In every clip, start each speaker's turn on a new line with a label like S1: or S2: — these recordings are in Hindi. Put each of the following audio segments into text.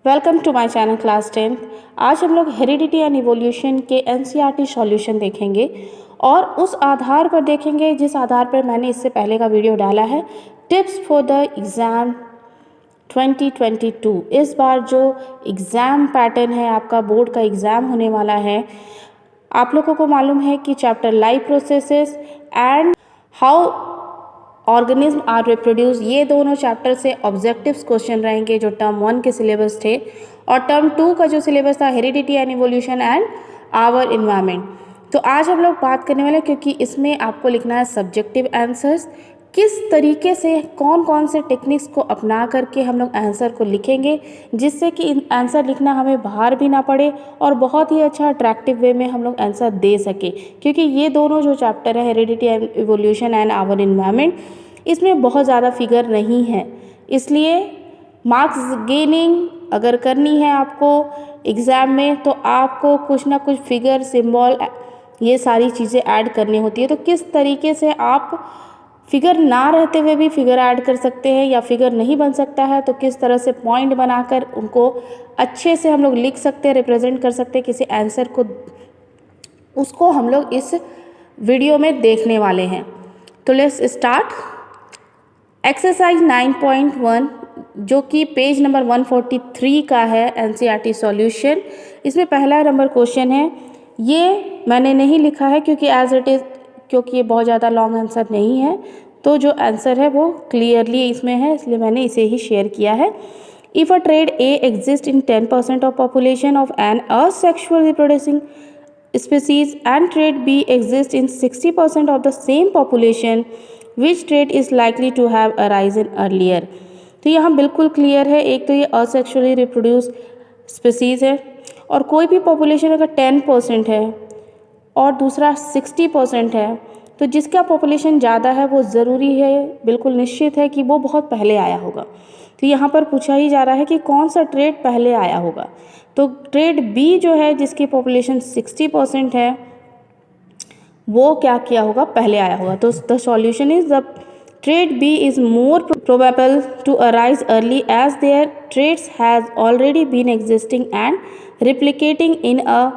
S1: Welcome to my channel class 10। आज हम लोग हेरिडिटी एंड इवोल्यूशन के एनसीईआरटी सॉल्यूशन देखेंगे और उस आधार पर देखेंगे जिस आधार पर मैंने इससे पहले का वीडियो डाला है, टिप्स फॉर द एग्ज़ाम 2022। इस बार जो एग्ज़ाम पैटर्न है, आपका बोर्ड का एग्ज़ाम होने वाला है, आप लोगों को मालूम है कि chapter life processes and how organism are reproduce, ये दोनों चैप्टर से ऑब्जेक्टिव्स क्वेश्चन रहेंगे जो टर्म 1 के सिलेबस थे, और टर्म 2 का जो सिलेबस था heredity and evolution and our environment. तो आज हम लोग बात करने वाले हैं, क्योंकि इसमें आपको लिखना है सब्जेक्टिव आंसर्स, किस तरीके से कौन कौन से टेक्निक्स को अपना करके हम लोग आंसर को लिखेंगे जिससे कि आंसर लिखना हमें बाहर भी ना पड़े और बहुत ही अच्छा अट्रैक्टिव वे में हम लोग आंसर दे सके। क्योंकि ये दोनों जो चैप्टर है heredity and evolution and our environment, इसमें बहुत ज़्यादा फिगर नहीं है, इसलिए मार्क्स गेनिंग अगर करनी है आपको एग्ज़ाम में तो आपको कुछ ना कुछ फिगर, सिंबल, ये सारी चीज़ें ऐड करनी होती है। तो किस तरीके से आप फिगर ना रहते हुए भी फिगर ऐड कर सकते हैं, या फिगर नहीं बन सकता है तो किस तरह से पॉइंट बनाकर उनको अच्छे से हम लोग लिख सकते हैं, रिप्रेजेंट कर सकते हैं किसी आंसर को, उसको हम लोग इस वीडियो में देखने वाले हैं। तो लेट्स स्टार्ट। एक्सरसाइज 9.1 जो कि पेज नंबर 143 का है एनसीईआरटी सॉल्यूशन, इसमें पहला नंबर क्वेश्चन है। ये मैंने नहीं लिखा है क्योंकि एज इट इज़, क्योंकि ये बहुत ज़्यादा लॉन्ग आंसर नहीं है, तो जो आंसर है वो क्लियरली इसमें है, इसलिए मैंने इसे ही शेयर किया है। If a trait a exist in 10% of population of an asexual reproducing species and trait B exists in 60% of the same population, which trait is likely to have arisen earlier? तो यहाँ बिल्कुल क्लियर है, एक तो ये असेक्सुअली रिप्रोड्यूस स्पीसीज़ है और कोई भी पॉपुलेशन अगर 10% है और दूसरा 60% है, तो जिसका पॉपुलेशन ज़्यादा है वो ज़रूरी है, बिल्कुल निश्चित है कि वो बहुत पहले आया होगा। तो यहाँ पर पूछा ही जा रहा है कि कौन सा ट्रेड पहले आया होगा। तो ट्रेड बी जो है जिसकी पॉपुलेशन 60% है, वो क्या किया होगा, पहले आया होगा। तो the solution is the trait B is more probable to arise early as their traits has already been existing and replicating in a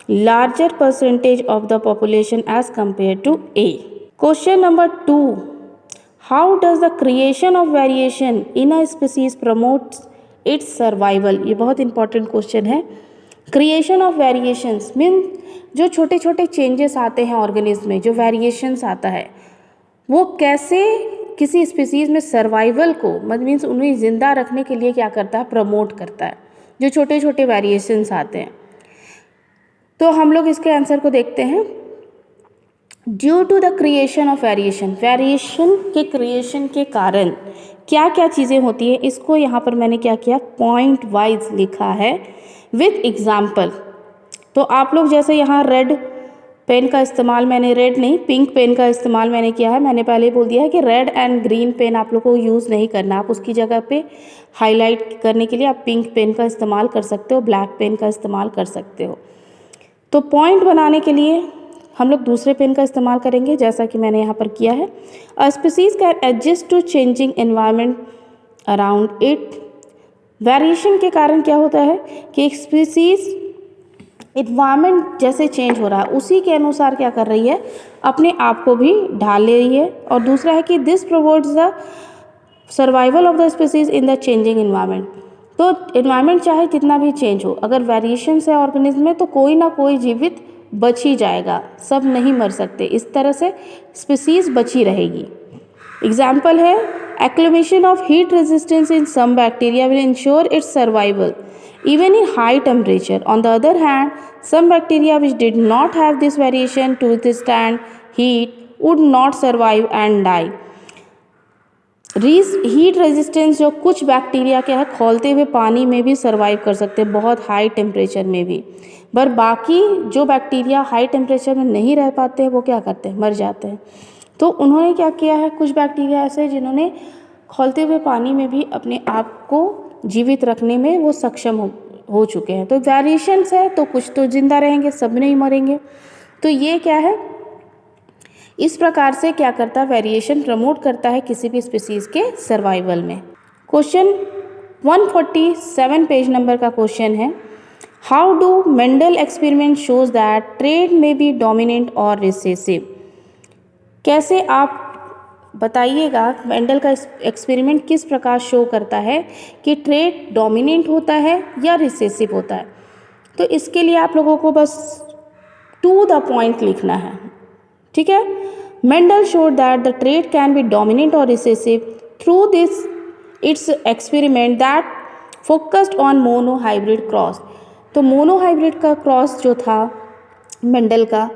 S1: larger percentage of the population as compared to A. Question number 2. How does the creation of variation in a species promotes its survival? ये बहुत इंपॉर्टेंट क्वेश्चन है। क्रिएशन ऑफ वेरिएशंस मीन जो छोटे छोटे चेंजेस आते हैं ऑर्गेनिज्म में, जो वेरिएशंस आता है, वो कैसे किसी स्पीसीज़ में सर्वाइवल को मीन्स उन्हें ज़िंदा रखने के लिए क्या करता है, प्रमोट करता है, जो छोटे छोटे वेरिएशंस आते हैं। तो हम लोग इसके आंसर को देखते हैं। Due to the creation of variation, variation के क्रिएशन के कारण क्या क्या चीज़ें होती है, इसको यहाँ पर मैंने क्या किया, पॉइंट वाइज लिखा है विथ एग्जाम्पल। तो आप लोग जैसे यहाँ रेड पेन का इस्तेमाल, मैंने रेड नहीं पिंक पेन का इस्तेमाल मैंने किया है। मैंने पहले ही बोल दिया है कि रेड एंड ग्रीन पेन आप लोग को यूज़ नहीं करना, आप उसकी जगह पे हाईलाइट करने के लिए आप पिंक पेन का इस्तेमाल कर सकते हो, ब्लैक पेन का इस्तेमाल कर सकते हो। तो पॉइंट बनाने के लिए हम लोग दूसरे पेन का इस्तेमाल करेंगे, जैसा कि मैंने यहाँ पर किया है। A species can adjust to changing environment around it. Variation के कारण क्या होता है कि एक स्पीसीज एनवायरनमेंट जैसे चेंज हो रहा है उसी के अनुसार क्या कर रही है, अपने आप को भी ढाल ले रही है। और दूसरा है कि this provides the survival of the species in the changing environment. तो एनवायरनमेंट चाहे कितना भी चेंज हो, अगर वेरिएशंस है ऑर्गेनिज्म में तो कोई ना कोई जीवित बच ही जाएगा, सब नहीं मर सकते, इस तरह से स्पीसीज बची रहेगी। एग्जाम्पल है, acclimation of heat resistance in some bacteria will ensure its survival even in high temperature. On the other hand, some bacteria which did not have this variation to withstand heat would not survive and die. Heat resistance जो कुछ बैक्टीरिया के है, खौलते हुए पानी में भी सर्वाइव कर सकते हैं, बहुत हाई टेम्परेचर में भी, पर बाकी जो बैक्टीरिया हाई टेम्परेचर में नहीं रह पाते हैं वो क्या करते हैं, मर जाते हैं। तो उन्होंने क्या किया है, कुछ बैक्टीरिया ऐसे जिन्होंने खौलते हुए पानी में भी अपने आप को जीवित रखने में वो सक्षम हो चुके हैं। तो वेरिएशंस है तो कुछ तो जिंदा रहेंगे, सब नहीं मरेंगे। तो ये क्या है, इस प्रकार से क्या करता है, वेरिएशन प्रमोट करता है किसी भी स्पीसीज़ के सर्वाइवल में। क्वेश्चन 147 पेज नंबर का क्वेश्चन है, how do Mendel experiment shows that trade में बी डोमिनेंट और रिसेसिव। कैसे आप बताइएगा मेंडल का एक्सपेरिमेंट किस प्रकार शो करता है कि ट्रेड डोमिनेंट होता है या रिसेसिव होता है। तो इसके लिए आप लोगों को बस टू द पॉइंट लिखना है, ठीक है। Mendel showed that the trait can be dominant or recessive through its experiment that focused on monohybrid cross। तो मोनोहाइब्रिड का क्रॉस जो था मेंडल का,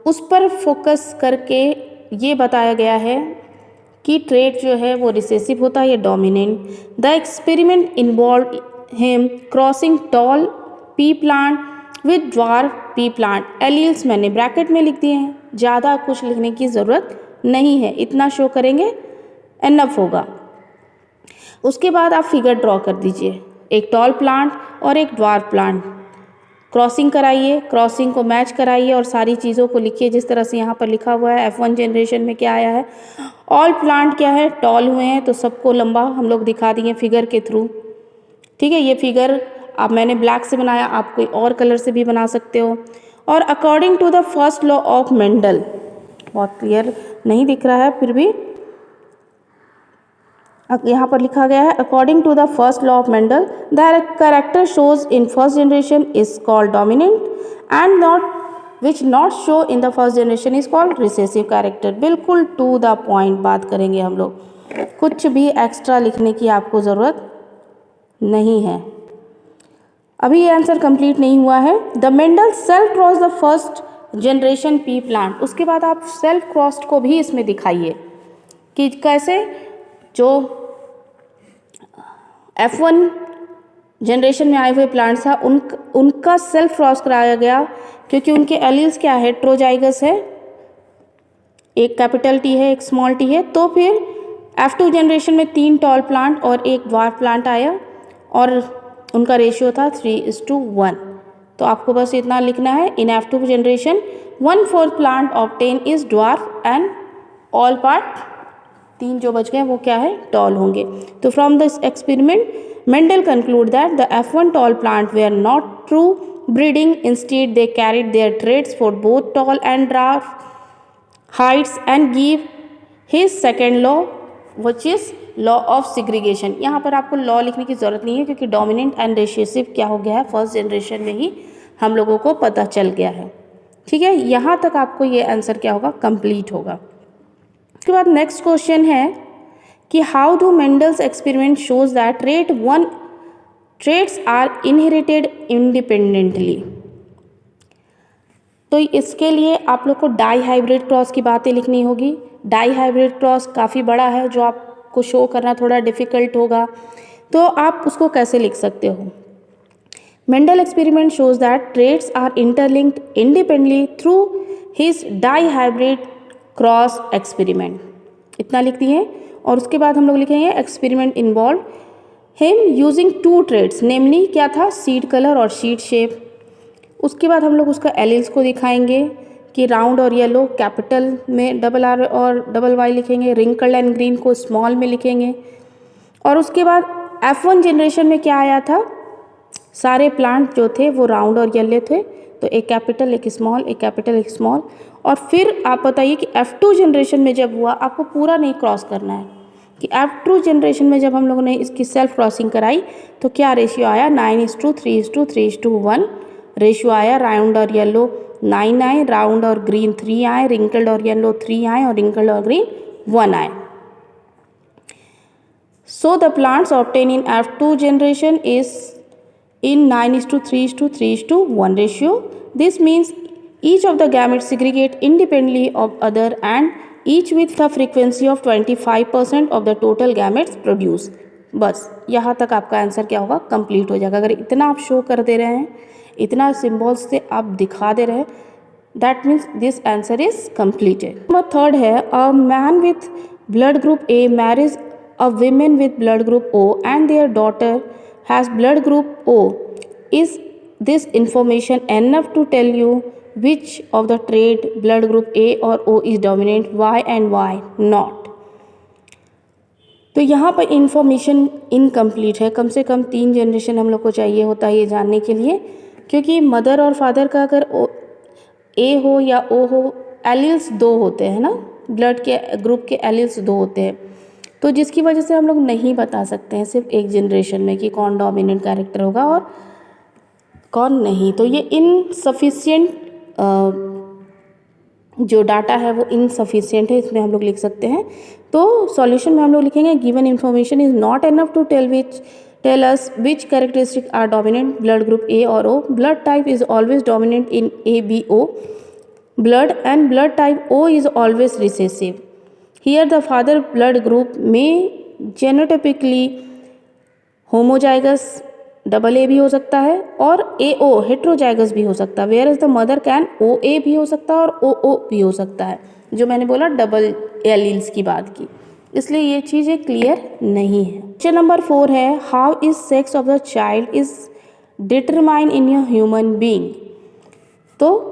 S1: उस पर फोकस करके ये बताया गया है कि ट्रेट जो है वो रिसेसिव होता है या dominant. The experiment involve him crossing toll pea plant with dwarf P plant. Alleles मैंने ब्रैकेट में लिख दिए हैं, ज़्यादा कुछ लिखने की ज़रूरत नहीं है, इतना शो करेंगे एनफ होगा। उसके बाद आप फिगर ड्रॉ कर दीजिए, एक टॉल प्लांट और एक ड्वार्फ प्लांट, क्रॉसिंग कराइए, क्रॉसिंग को मैच कराइए और सारी चीज़ों को लिखिए जिस तरह से यहाँ पर लिखा हुआ है। F1 जनरेशन में क्या आया है, ऑल प्लांट क्या है, टॉल हुए हैं, तो सबको लंबा हम लोग दिखा दिए फिगर के थ्रू, ठीक है। ये फिगर आप मैंने ब्लैक से बनाया, आप कोई और कलर से भी बना सकते हो। और according to the first law of Mendel, बहुत क्लियर नहीं दिख रहा है फिर भी यहाँ पर लिखा गया है, according to the first law of Mendel the character shows in first generation is called dominant and not which not show in the first generation is called recessive character. बिल्कुल टू द पॉइंट बात करेंगे हम लोग, कुछ भी एक्स्ट्रा लिखने की आपको ज़रूरत नहीं है। अभी ये आंसर कंप्लीट नहीं हुआ है। The Mendel self cross the first generation P plant, उसके बाद आप सेल्फ क्रॉस्ड को भी इसमें दिखाइए कि कैसे जो F1 जनरेशन में आए हुए प्लांट्स था उनका सेल्फ क्रॉस कराया गया, क्योंकि उनके एलील्स क्या है, हेटेरोजाइगस है, एक कैपिटल टी है एक स्मॉल टी है। तो फिर F2 जनरेशन में 3 टॉल प्लांट और एक ड्वार्फ प्लांट आया और उनका रेशियो था 3:1। तो आपको बस इतना लिखना है, इन F2 generation 1/4 plant obtain is dwarf and all part 3 जो बच गए वो क्या है, टॉल होंगे। तो from this experiment Mendel conclude that the F1 tall plant were not true breeding, instead they carried their traits for both tall and dwarf heights and give his second law which is law of segregation. यहाँ पर आपको लॉ लिखने की ज़रूरत नहीं है, क्योंकि डोमिनेंट एंड रिसेसिव क्या हो गया है, फर्स्ट जनरेशन में ही हम लोगों को पता चल गया है, ठीक है। यहाँ तक आपको ये आंसर क्या होगा, कंप्लीट होगा। उसके बाद नेक्स्ट क्वेश्चन है कि how do Mendel's experiment shows that traits are inherited independently. तो इसके लिए आप लोग को डाई हाइब्रिड क्रॉस की बातें लिखनी होगी। डाई हाइब्रिड क्रॉस काफ़ी बड़ा है, जो आपको शो करना थोड़ा डिफ़िकल्ट होगा, तो आप उसको कैसे लिख सकते हो। Mendel experiment shows that traits are interlinked independently through his dihybrid cross experiment, इतना लिख दिए। और उसके बाद हम लोग लिखेंगे experiment involve him using 2 traits, namely क्या था, सीड कलर और सीड शेप। उसके बाद हम लोग उसका एलील्स को दिखाएंगे कि राउंड और येलो कैपिटल में RR और YY लिखेंगे, रिंकल्ड एंड ग्रीन को स्मॉल में लिखेंगे। और उसके बाद F1 जनरेशन में क्या आया था, सारे प्लांट जो थे वो राउंड और येलो थे, तो एक कैपिटल एक स्मॉल, एक कैपिटल एक स्मॉल। और फिर आप बताइए कि F2 जनरेशन में जब हुआ, आपको पूरा नहीं क्रॉस करना है, कि F2 जनरेशन में जब हम लोगों ने इसकी सेल्फ क्रॉसिंग कराई तो क्या रेशियो आया, 9:3:3:1 रेशियो आया। राउंड और येलो 9 आए, राउंड और ग्रीन 3 आए, रिंकल्ड और येलो 3 आए और रिंकल्ड और ग्रीन 1 आए। So the plants obtained in F2 generation is in 9:3:3:1 ratio. This means each of the gametes segregate independently of other and each with the frequency of 25% of the total gametes produce. बस यहाँ तक आपका आंसर क्या होगा, कंप्लीट हो जाएगा। अगर इतना आप शो कर दे रहे हैं, इतना सिम्बॉल्स से आप दिखा दे रहे हैं, that means this answer is completed. Number 3 है, a man with blood group a marriage a woman with blood group O and their daughter has blood group O. Is this information enough to tell you which of the trait blood group A or O is dominant, why and why not? तो यहाँ पर इंफॉर्मेशन इनकम्प्लीट है, कम से कम 3 जनरेशन हम लोग को चाहिए होता है ये जानने के लिए, क्योंकि मदर और फादर का अगर ए हो या ओ हो, एलील्स 2 होते हैं ना, ब्लड के ग्रुप के एलील्स 2 होते हैं, तो जिसकी वजह से हम लोग नहीं बता सकते हैं सिर्फ एक जनरेशन में कि कौन डोमिनेंट कैरेक्टर होगा और कौन नहीं। तो ये इनसफिशिएंट जो डाटा है वो इनसफिशिएंट है, इसमें हम लोग लिख सकते हैं। तो सॉल्यूशन में हम लोग लिखेंगे given information is not enough to tell us which characteristic are dominant blood group A और O, blood type is always dominant in A B O blood and blood type O is always recessive. Here the father blood group may genotypically homozygous double A भी हो सकता है और ए ओ हेट्रोजाइगस भी हो सकता है, where as the mother can O A भी हो सकता है और ओ ओ भी हो सकता है, जो मैंने बोला डबल एलील्स की बात की, इसलिए ये चीज़ें क्लियर नहीं है। क्वेश्चन नंबर 4 है how is sex of the child is determine in a human being. तो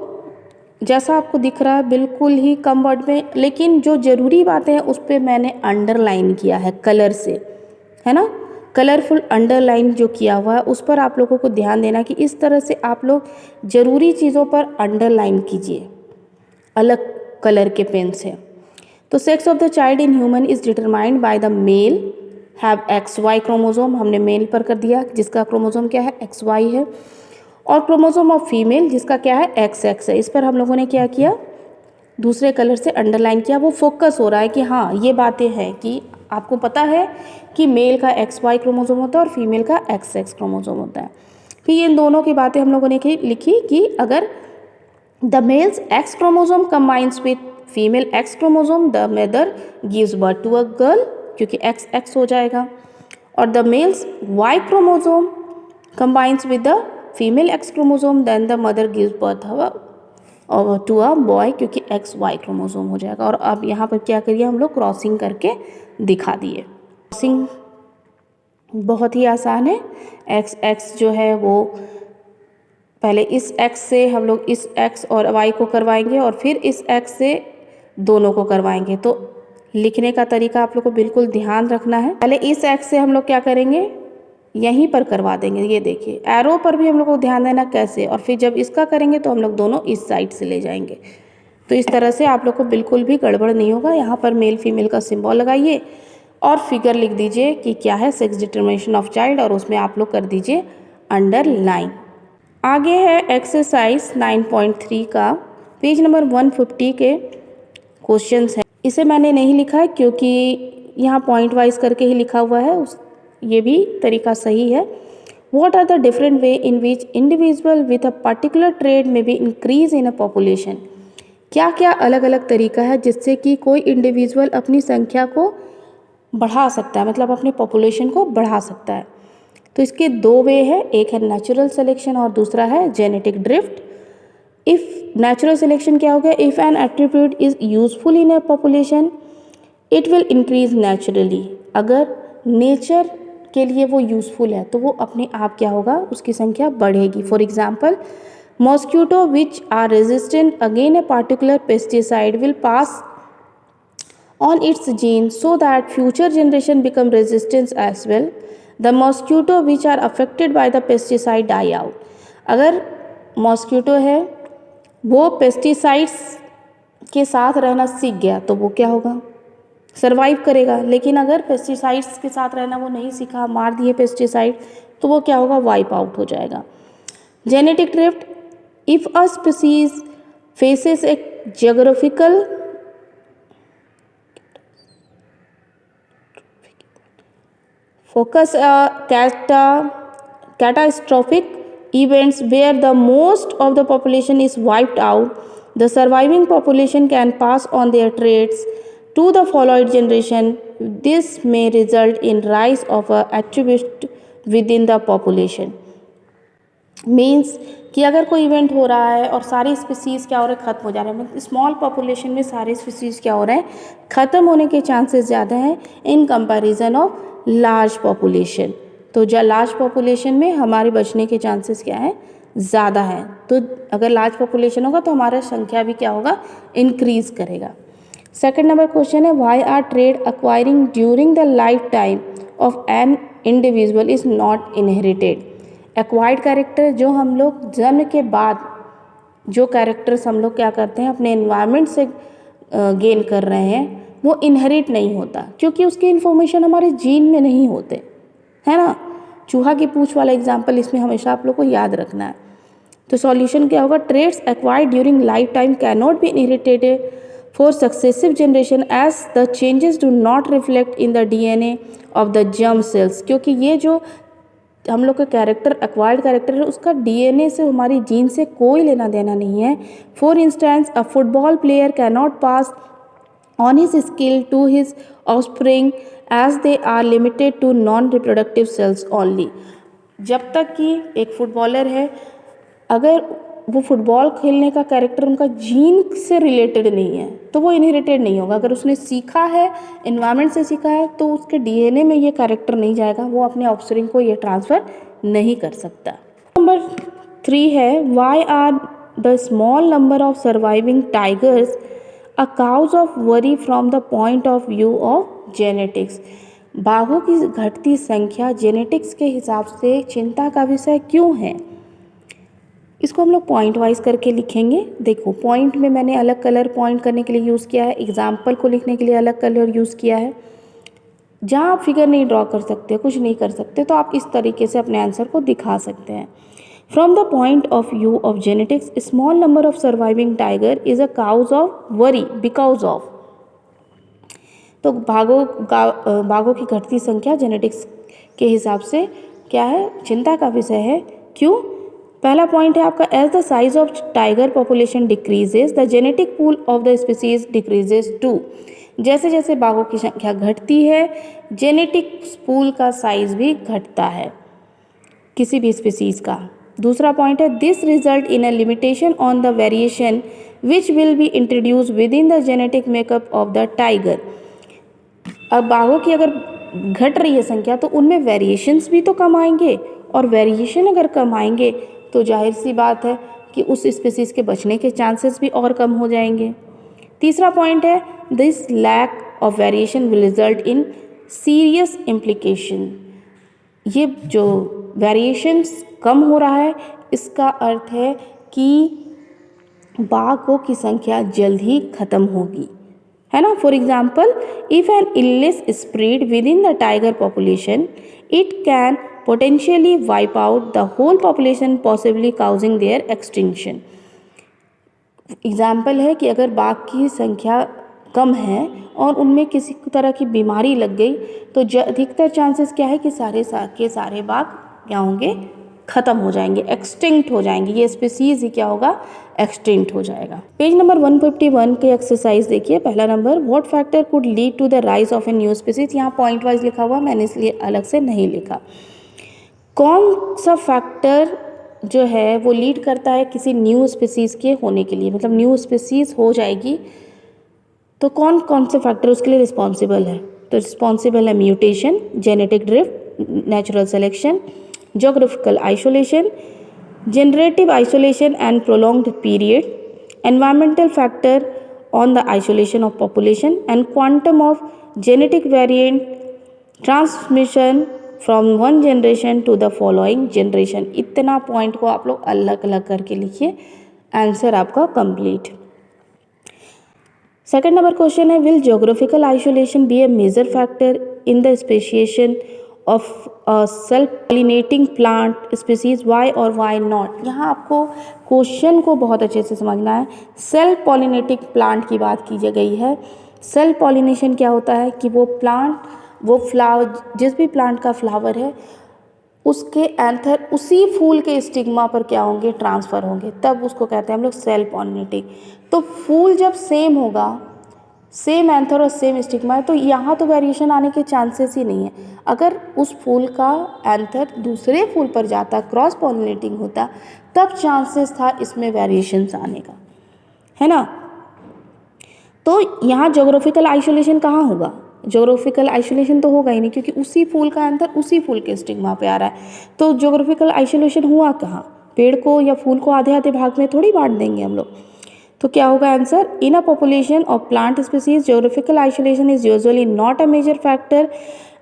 S1: जैसा आपको दिख रहा है बिल्कुल ही कम वर्ड में, लेकिन जो ज़रूरी बातें हैं उस पर मैंने अंडरलाइन किया है कलर से, है ना, कलरफुल अंडरलाइन जो किया हुआ है उस पर आप लोगों को ध्यान देना कि इस तरह से आप लोग ज़रूरी चीज़ों पर अंडरलाइन कीजिए अलग कलर के पेन से। तो sex of the child in human is determined by the male have XY chromosome, हमने मेल पर कर दिया जिसका क्रोमोसोम क्या है XY है, और क्रोमोसोम ऑफ फीमेल जिसका क्या है XX है। इस पर हम लोगों ने क्या किया, दूसरे कलर से अंडरलाइन किया, वो फोकस हो रहा है कि हाँ ये बातें हैं कि आपको पता है कि मेल का XY क्रोमोसोम होता है और फीमेल का XX क्रोमोसोम होता है। फिर इन दोनों की बातें हम लोगों ने लिखी कि अगर the male's X chromosome combines with female X chromosome the mother gives birth to a girl, क्योंकि XX हो जाएगा, और the male's Y chromosome combines with the female X chromosome then the mother gives birth to a boy, क्योंकि XY क्रोमोसोम हो जाएगा। और अब यहाँ पर क्या करिए, हम लोग क्रॉसिंग करके दिखा दिए। क्रॉसिंग बहुत ही आसान है, XX जो है वो पहले इस X से हम लोग इस X और Y को करवाएंगे और फिर इस X से दोनों को करवाएंगे। तो लिखने का तरीका आप लोग को बिल्कुल ध्यान रखना है, पहले इस X से हम लोग क्या करेंगे, यहीं पर करवा देंगे, ये देखिए एरो पर भी हम लोग को ध्यान देना कैसे, और फिर जब इसका करेंगे तो हम लोग दोनों इस साइड से ले जाएंगे। तो इस तरह से आप लोग को बिल्कुल भी गड़बड़ नहीं होगा। यहाँ पर मेल फीमेल का सिंबल लगाइए और फिगर लिख दीजिए कि क्या है सेक्स डिटरमिनेशन ऑफ चाइल्ड, और उसमें आप लोग कर दीजिए अंडरलाइन। आगे है एक्सरसाइज 9.3 का पेज नंबर 150 के क्वेश्चंस है। इसे मैंने नहीं लिखा है क्योंकि यहाँ पॉइंट वाइज करके ही लिखा हुआ है, ये भी तरीका सही है। What are the different way in which individual with a particular trait may be increase in a population? क्या क्या अलग अलग तरीका है जिससे कि कोई इंडिविजुअल अपनी संख्या को बढ़ा सकता है, मतलब अपने पॉपुलेशन को बढ़ा सकता है। तो इसके 2 वे है, एक है नेचुरल सिलेक्शन और दूसरा है genetic drift. If natural selection क्या हो गया, if N attribute is useful in A population it will increase naturally, अगर नेचर के लिए वो यूज़फुल है तो वो अपने आप क्या होगा, उसकी संख्या बढ़ेगी। For example mosquito which are resistant again a particular pesticide will pass on its gene so that future generation become resistant as well. The mosquito which are affected by the pesticide die out. अगर मॉस्क्यूटो है वो पेस्टिसाइड्स के साथ रहना सीख गया तो वो क्या होगा, सर्वाइव करेगा। लेकिन अगर पेस्टिसाइड्स के साथ रहना वो नहीं सीखा, मार दिए पेस्टिसाइड, तो वो क्या होगा, वाइप आउट हो जाएगा। Genetic drift, if a species faces A geographical focus catastrophic events where the most of the population is wiped out, the surviving population can pass on their traits to the following generation. This may result in rise of a attribute within the population. Means कि अगर कोई इवेंट हो रहा है और सारी स्पीसीज़ क्या हो रहे हैं, ख़त्म हो जा रहे हैं, मतलब स्मॉल पॉपुलेशन में सारे स्पीसीज़ क्या हो रहे हैं, ख़त्म होने के चांसेस ज़्यादा हैं in comparison of large population. तो लार्ज पॉपुलेशन में हमारे बचने के चांसेस क्या है, ज़्यादा है। तो अगर लार्ज पॉपुलेशन होगा तो हमारा संख्या भी क्या होगा, इंक्रीज़ करेगा। सेकंड नंबर क्वेश्चन है why are trait acquiring during the life time of an individual is not inherited. Acquired character जो हम लोग जन्म के बाद जो कैरेक्टर्स हम लोग क्या करते हैं अपने एनवायरनमेंट से गेन कर रहे हैं वो इनहेरिट नहीं होता, क्योंकि उसकी इन्फॉर्मेशन हमारे जीन में नहीं होते, है ना। चूहा की पूंछ वाला एग्जाम्पल इसमें हमेशा आप लोग को याद रखना है। तो सॉल्यूशन क्या होगा, traits acquired during life time can not be inherited for successive generation as the changes do not reflect in the DNA of the germ cells. क्योंकि ये जो हम लोग का कैरेक्टर एक्वायर्ड कैरेक्टर है उसका DNA से हमारी जीन से कोई लेना देना नहीं है। For instance a football player can not pass on his skill to his offspring as they are limited to non-reproductive cells only। जब तक कि एक फुटबॉलर है अगर वो फुटबॉल खेलने का कैरेक्टर उनका जीन से रिलेटेड नहीं है तो वो इनहेरिटेड नहीं होगा। अगर उसने सीखा है एनवायरनमेंट से सीखा है तो उसके DNA में ये कैरेक्टर नहीं जाएगा, वो अपने ऑफस्प्रिंग को ये ट्रांसफ़र नहीं कर सकता। नंबर 3 है why are the small number of surviving tigers a cause of worry from the point of view of genetics. बाघों की घटती संख्या जेनेटिक्स के हिसाब से चिंता का विषय क्यों है। इसको हम लोग पॉइंट वाइज करके लिखेंगे। देखो पॉइंट में मैंने अलग कलर पॉइंट करने के लिए यूज़ किया है, एग्जाम्पल को लिखने के लिए अलग कलर यूज़ किया है। जहाँ आप फिगर नहीं ड्रॉ कर सकते, कुछ नहीं कर सकते, तो आप इस तरीके से अपने आंसर को दिखा सकते हैं। From the point of view of genetics, a small number of surviving tiger is a cause of worry because of। तो बाघों की घटती संख्या जेनेटिक्स के हिसाब से क्या है, चिंता का विषय है। क्यों? पहला पॉइंट है आपका as the size of tiger population decreases the genetic pool of the species decreases too. जैसे जैसे बाघों की संख्या घटती है जेनेटिक पूल का साइज भी घटता है किसी भी स्पीसीज का। दूसरा पॉइंट है this result in a limitation on the variation which will be introduce with in the genetic makeup of the tiger. अब बाघों की अगर घट रही है संख्या तो उनमें वेरिएशंस भी तो कम आएंगे, और वेरिएशन अगर कम आएंगे तो जाहिर सी बात है कि उस स्पीसीज के बचने के चांसेस भी और कम हो जाएंगे। तीसरा पॉइंट है this lack of variation will result in serious implication. ये जो वेरिएशंस कम हो रहा है इसका अर्थ है कि बाघों की संख्या जल्द ही खत्म होगी, है ना। For example if an illness spread within the tiger population it can potentially wipe out the whole population possibly causing their extinction. Example है कि अगर बाघ की संख्या कम है और उनमें किसी तरह की बीमारी लग गई तो अधिकतर चांसेस क्या है कि सारे बाघ क्या होंगे, ख़त्म हो जाएंगे, एक्सटिंक्ट हो जाएंगे। ये स्पीसीज ही क्या होगा, एक्सटिंक्ट हो जाएगा। पेज नंबर 151 के एक्सरसाइज देखिए। पहला number what factor could lead to the rise of a new species. यहाँ पॉइंट वाइज लिखा हुआ, मैंने इसलिए अलग से नहीं लिखा। कौन सा फैक्टर जो है वो लीड करता है किसी न्यू स्पीसीज के होने के लिए, मतलब न्यू स्पीसीज हो जाएगी तो कौन कौन से फैक्टर उसके लिए रिस्पॉन्सिबल है। तो रिस्पॉन्सिबल है mutation, genetic drift, natural selection, geographical isolation, generative isolation and prolonged period, environmental factor on the isolation of population and quantum of genetic variant transmission from one generation to the following generation। इतना पॉइंट को आप लोग अलग अलग करके लिखिए, आंसर आपका कंप्लीट। सेकेंड नंबर क्वेश्चन है will geographical isolation be a major factor in the speciation of self pollinating plant species, why और वाई नॉट। यहाँ आपको क्वेश्चन को बहुत अच्छे से समझना है। सेल्फ पॉलिनेटिंग प्लांट की बात की गई है। सेल्फ पॉलिनेशन क्या होता है कि वो प्लांट, वो फ्लावर, जिस भी प्लांट का फ्लावर है उसके एंथर उसी फूल के स्टिग्मा पर क्या होंगे, ट्रांसफ़र होंगे, तब उसको कहते हैं हम लोग सेल्फ पॉलिनेटिंग। तो फूल जब सेम होगा, सेम एंथर और सेम स्टिग्मा है, तो यहाँ तो वेरिएशन आने के चांसेस ही नहीं है। अगर उस फूल का एंथर दूसरे फूल पर जाता, क्रॉस पॉलिनेटिंग होता, तब चांसेस था इसमें वेरिएशंस आने का, है ना। तो यहाँ जोग्राफिकल आइसोलेशन कहाँ होगा, जोग्राफिकल आइसोलेशन तो होगा ही नहीं, क्योंकि उसी फूल का एंथर उसी फूल के स्टिग्मा पे आ रहा है। तो जोग्राफिकल आइसोलेशन हुआ कहाँ, पेड़ को या फूल को आधे आधे भाग में थोड़ी बांट देंगे हम लोग। तो क्या होगा answer? In a population of plant species geographical isolation is usually not a major factor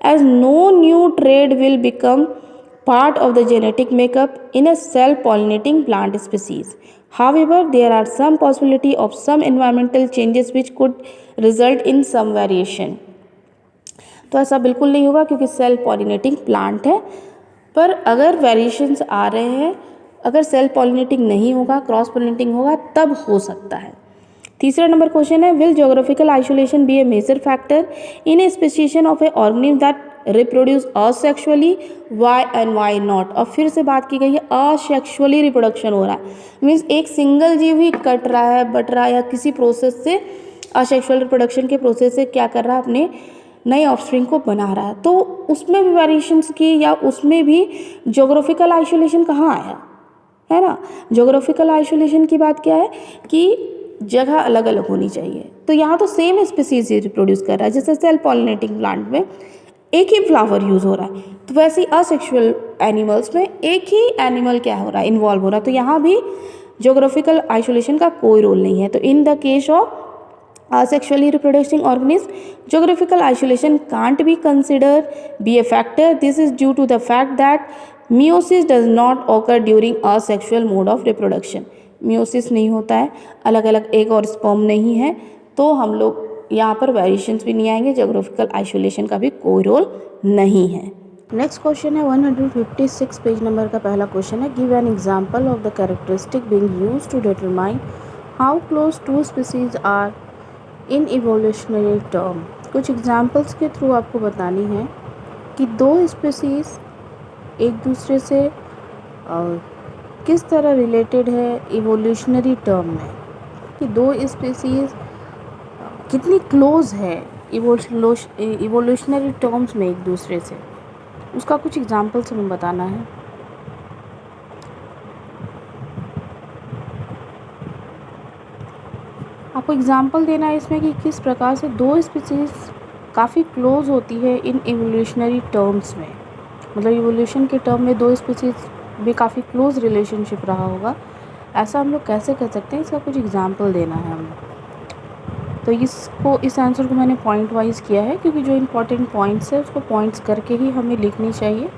S1: as no new trait will become part of the genetic makeup in a self-pollinating plant species. However, there are some possibility of some environmental changes which could result in some variation. तो ऐसा बिल्कुल नहीं होगा क्योंकि सेल्फ पॉलिनेटिंग प्लांट है, पर अगर वेरिएशंस आ रहे हैं, अगर सेल्फ पॉलिनेटिंग नहीं होगा, क्रॉस पॉलिनेटिंग होगा, तब हो सकता है। तीसरा नंबर क्वेश्चन है, will geographical isolation be a major factor in a speciation of a organism that reproduce asexually, why and why not. और फिर से बात की गई है असेक्सुअली रिप्रोडक्शन हो रहा है, मीन्स एक सिंगल जीव ही कट रहा है, बट रहा है, या किसी प्रोसेस से असेक्सुअल रिप्रोडक्शन के प्रोसेस से क्या कर रहा है, अपने नए ऑफस्प्रिंग को बना रहा है, तो उसमें भी वेरिएशंस की, या उसमें भी ज्योग्राफिकल आइसोलेशन कहाँ आया, है ना। ज्योग्राफिकल आइसोलेशन की बात क्या है कि जगह अलग अलग होनी चाहिए। तो यहाँ तो सेम स्पीसीज रिप्रोड्यूस कर रहा है, जैसे सेल्फ पॉलिनेटिंग प्लांट में एक ही फ्लावर यूज़ हो रहा है, तो वैसे ही असेक्सुअल एनिमल्स में एक ही एनिमल क्या हो रहा है, इन्वॉल्व हो रहा है। तो यहाँ भी ज्योग्राफिकल आइसोलेशन का कोई रोल नहीं है। तो in the case of asexually reproducing organism, geographical isolation can't be considered be a factor. This is due to the fact that meiosis does not occur during asexual mode of reproduction. meiosis नहीं होता है, अलग अलग एग और स्पर्म नहीं है, तो हम लोग यहाँ पर वेरिएशंस भी नहीं आएंगे, ज्योग्राफिकल आइसोलेशन का भी कोई रोल नहीं है। नेक्स्ट क्वेश्चन है 156 पेज नंबर का पहला क्वेश्चन है, give an example of the characteristic being used to determine how close two species are in evolutionary term. कुछ एग्जाम्पल्स के थ्रू आपको बतानी है कि दो स्पीसीज़ एक दूसरे से किस तरह रिलेटेड है इवोल्यूशनरी टर्म में, कि दो स्पीसीज़ कितनी क्लोज है इवोल्यूशनरी टर्म्स में एक दूसरे से, उसका कुछ एग्जाम्पल्स हमें बताना है। आपको एग्जाम्पल देना है इसमें कि किस प्रकार से दो स्पीसीज़ काफ़ी क्लोज होती है इन इवोल्यूशनरी टर्म्स में, मतलब इवोल्यूशन के टर्म में दो स्पीसीज़ भी काफ़ी क्लोज रिलेशनशिप रहा होगा, ऐसा हम लोग कैसे कर सकते हैं, इसका कुछ एग्जाम्पल देना है हमें। तो इस आंसर को मैंने पॉइंट वाइज किया है, क्योंकि जो इम्पोर्टेंट पॉइंट्स है उसको पॉइंट्स करके ही हमें लिखनी चाहिए,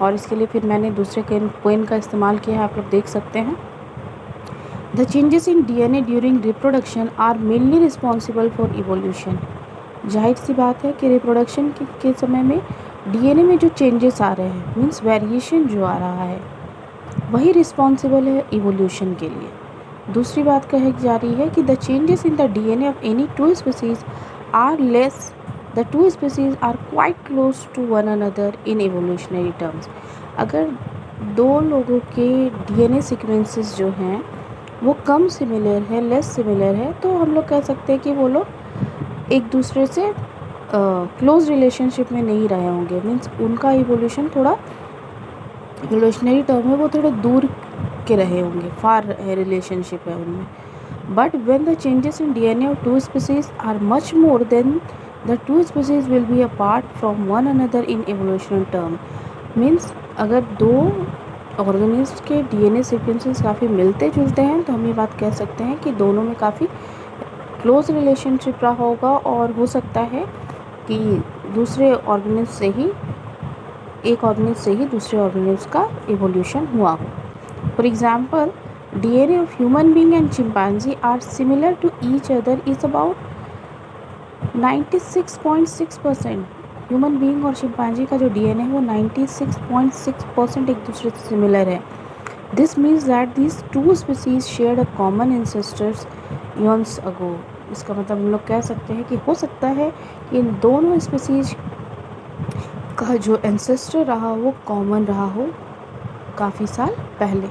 S1: और इसके लिए फिर मैंने दूसरे पेन का इस्तेमाल किया है, आप लोग देख सकते हैं। The changes in DNA during reproduction are mainly responsible for evolution. जाहिर सी बात है कि रिप्रोडक्शन के समय में DNA में जो चेंजेस आ रहे हैं, मीन्स वेरिएशन जो आ रहा है, वही रिस्पॉन्सिबल है इवोल्यूशन के लिए। दूसरी बात कही जा रही है कि the changes in the DNA of any two species are less, the two species are quite close to one another in evolutionary terms. अगर दो लोगों के DNA सीक्वेंसेस जो हैं वो कम सिमिलर है, लेस सिमिलर है, तो हम लोग कह सकते हैं कि वो लोग एक दूसरे से क्लोज रिलेशनशिप में नहीं रहे होंगे, मीन्स उनका इवोल्यूशन थोड़ा इवोल्यूशनरी टर्म में वो थोड़े दूर के रहे होंगे, फार रिलेशनशिप है उनमें। But when the changes in DNA of two species are much more than the two species will be apart from one another in evolutional term. Means अगर दो ऑर्गेनिज्म के DNA सीक्वेंसेस काफ़ी मिलते जुलते हैं, तो हम ये बात कह सकते हैं कि दोनों में काफ़ी क्लोज रिलेशनशिप रहा होगा, और हो सकता है कि दूसरे ऑर्गेनिज्म से ही, एक ऑर्गेनिज्म से ही दूसरे ऑर्गेनिज्म का इवोल्यूशन हुआ हो। For example, DNA of human being and chimpanzee are similar to each other is about 96.6%। Human being और चिंपैंजी का जो DNA है वो 96.6% एक दूसरे से सिमिलर है। This means that these two species shared a common ancestors years ago. इसका मतलब हम लोग कह सकते हैं कि हो सकता है कि इन दोनों स्पीसीज का जो एंसेस्टर रहा वो कॉमन रहा हो काफ़ी साल पहले।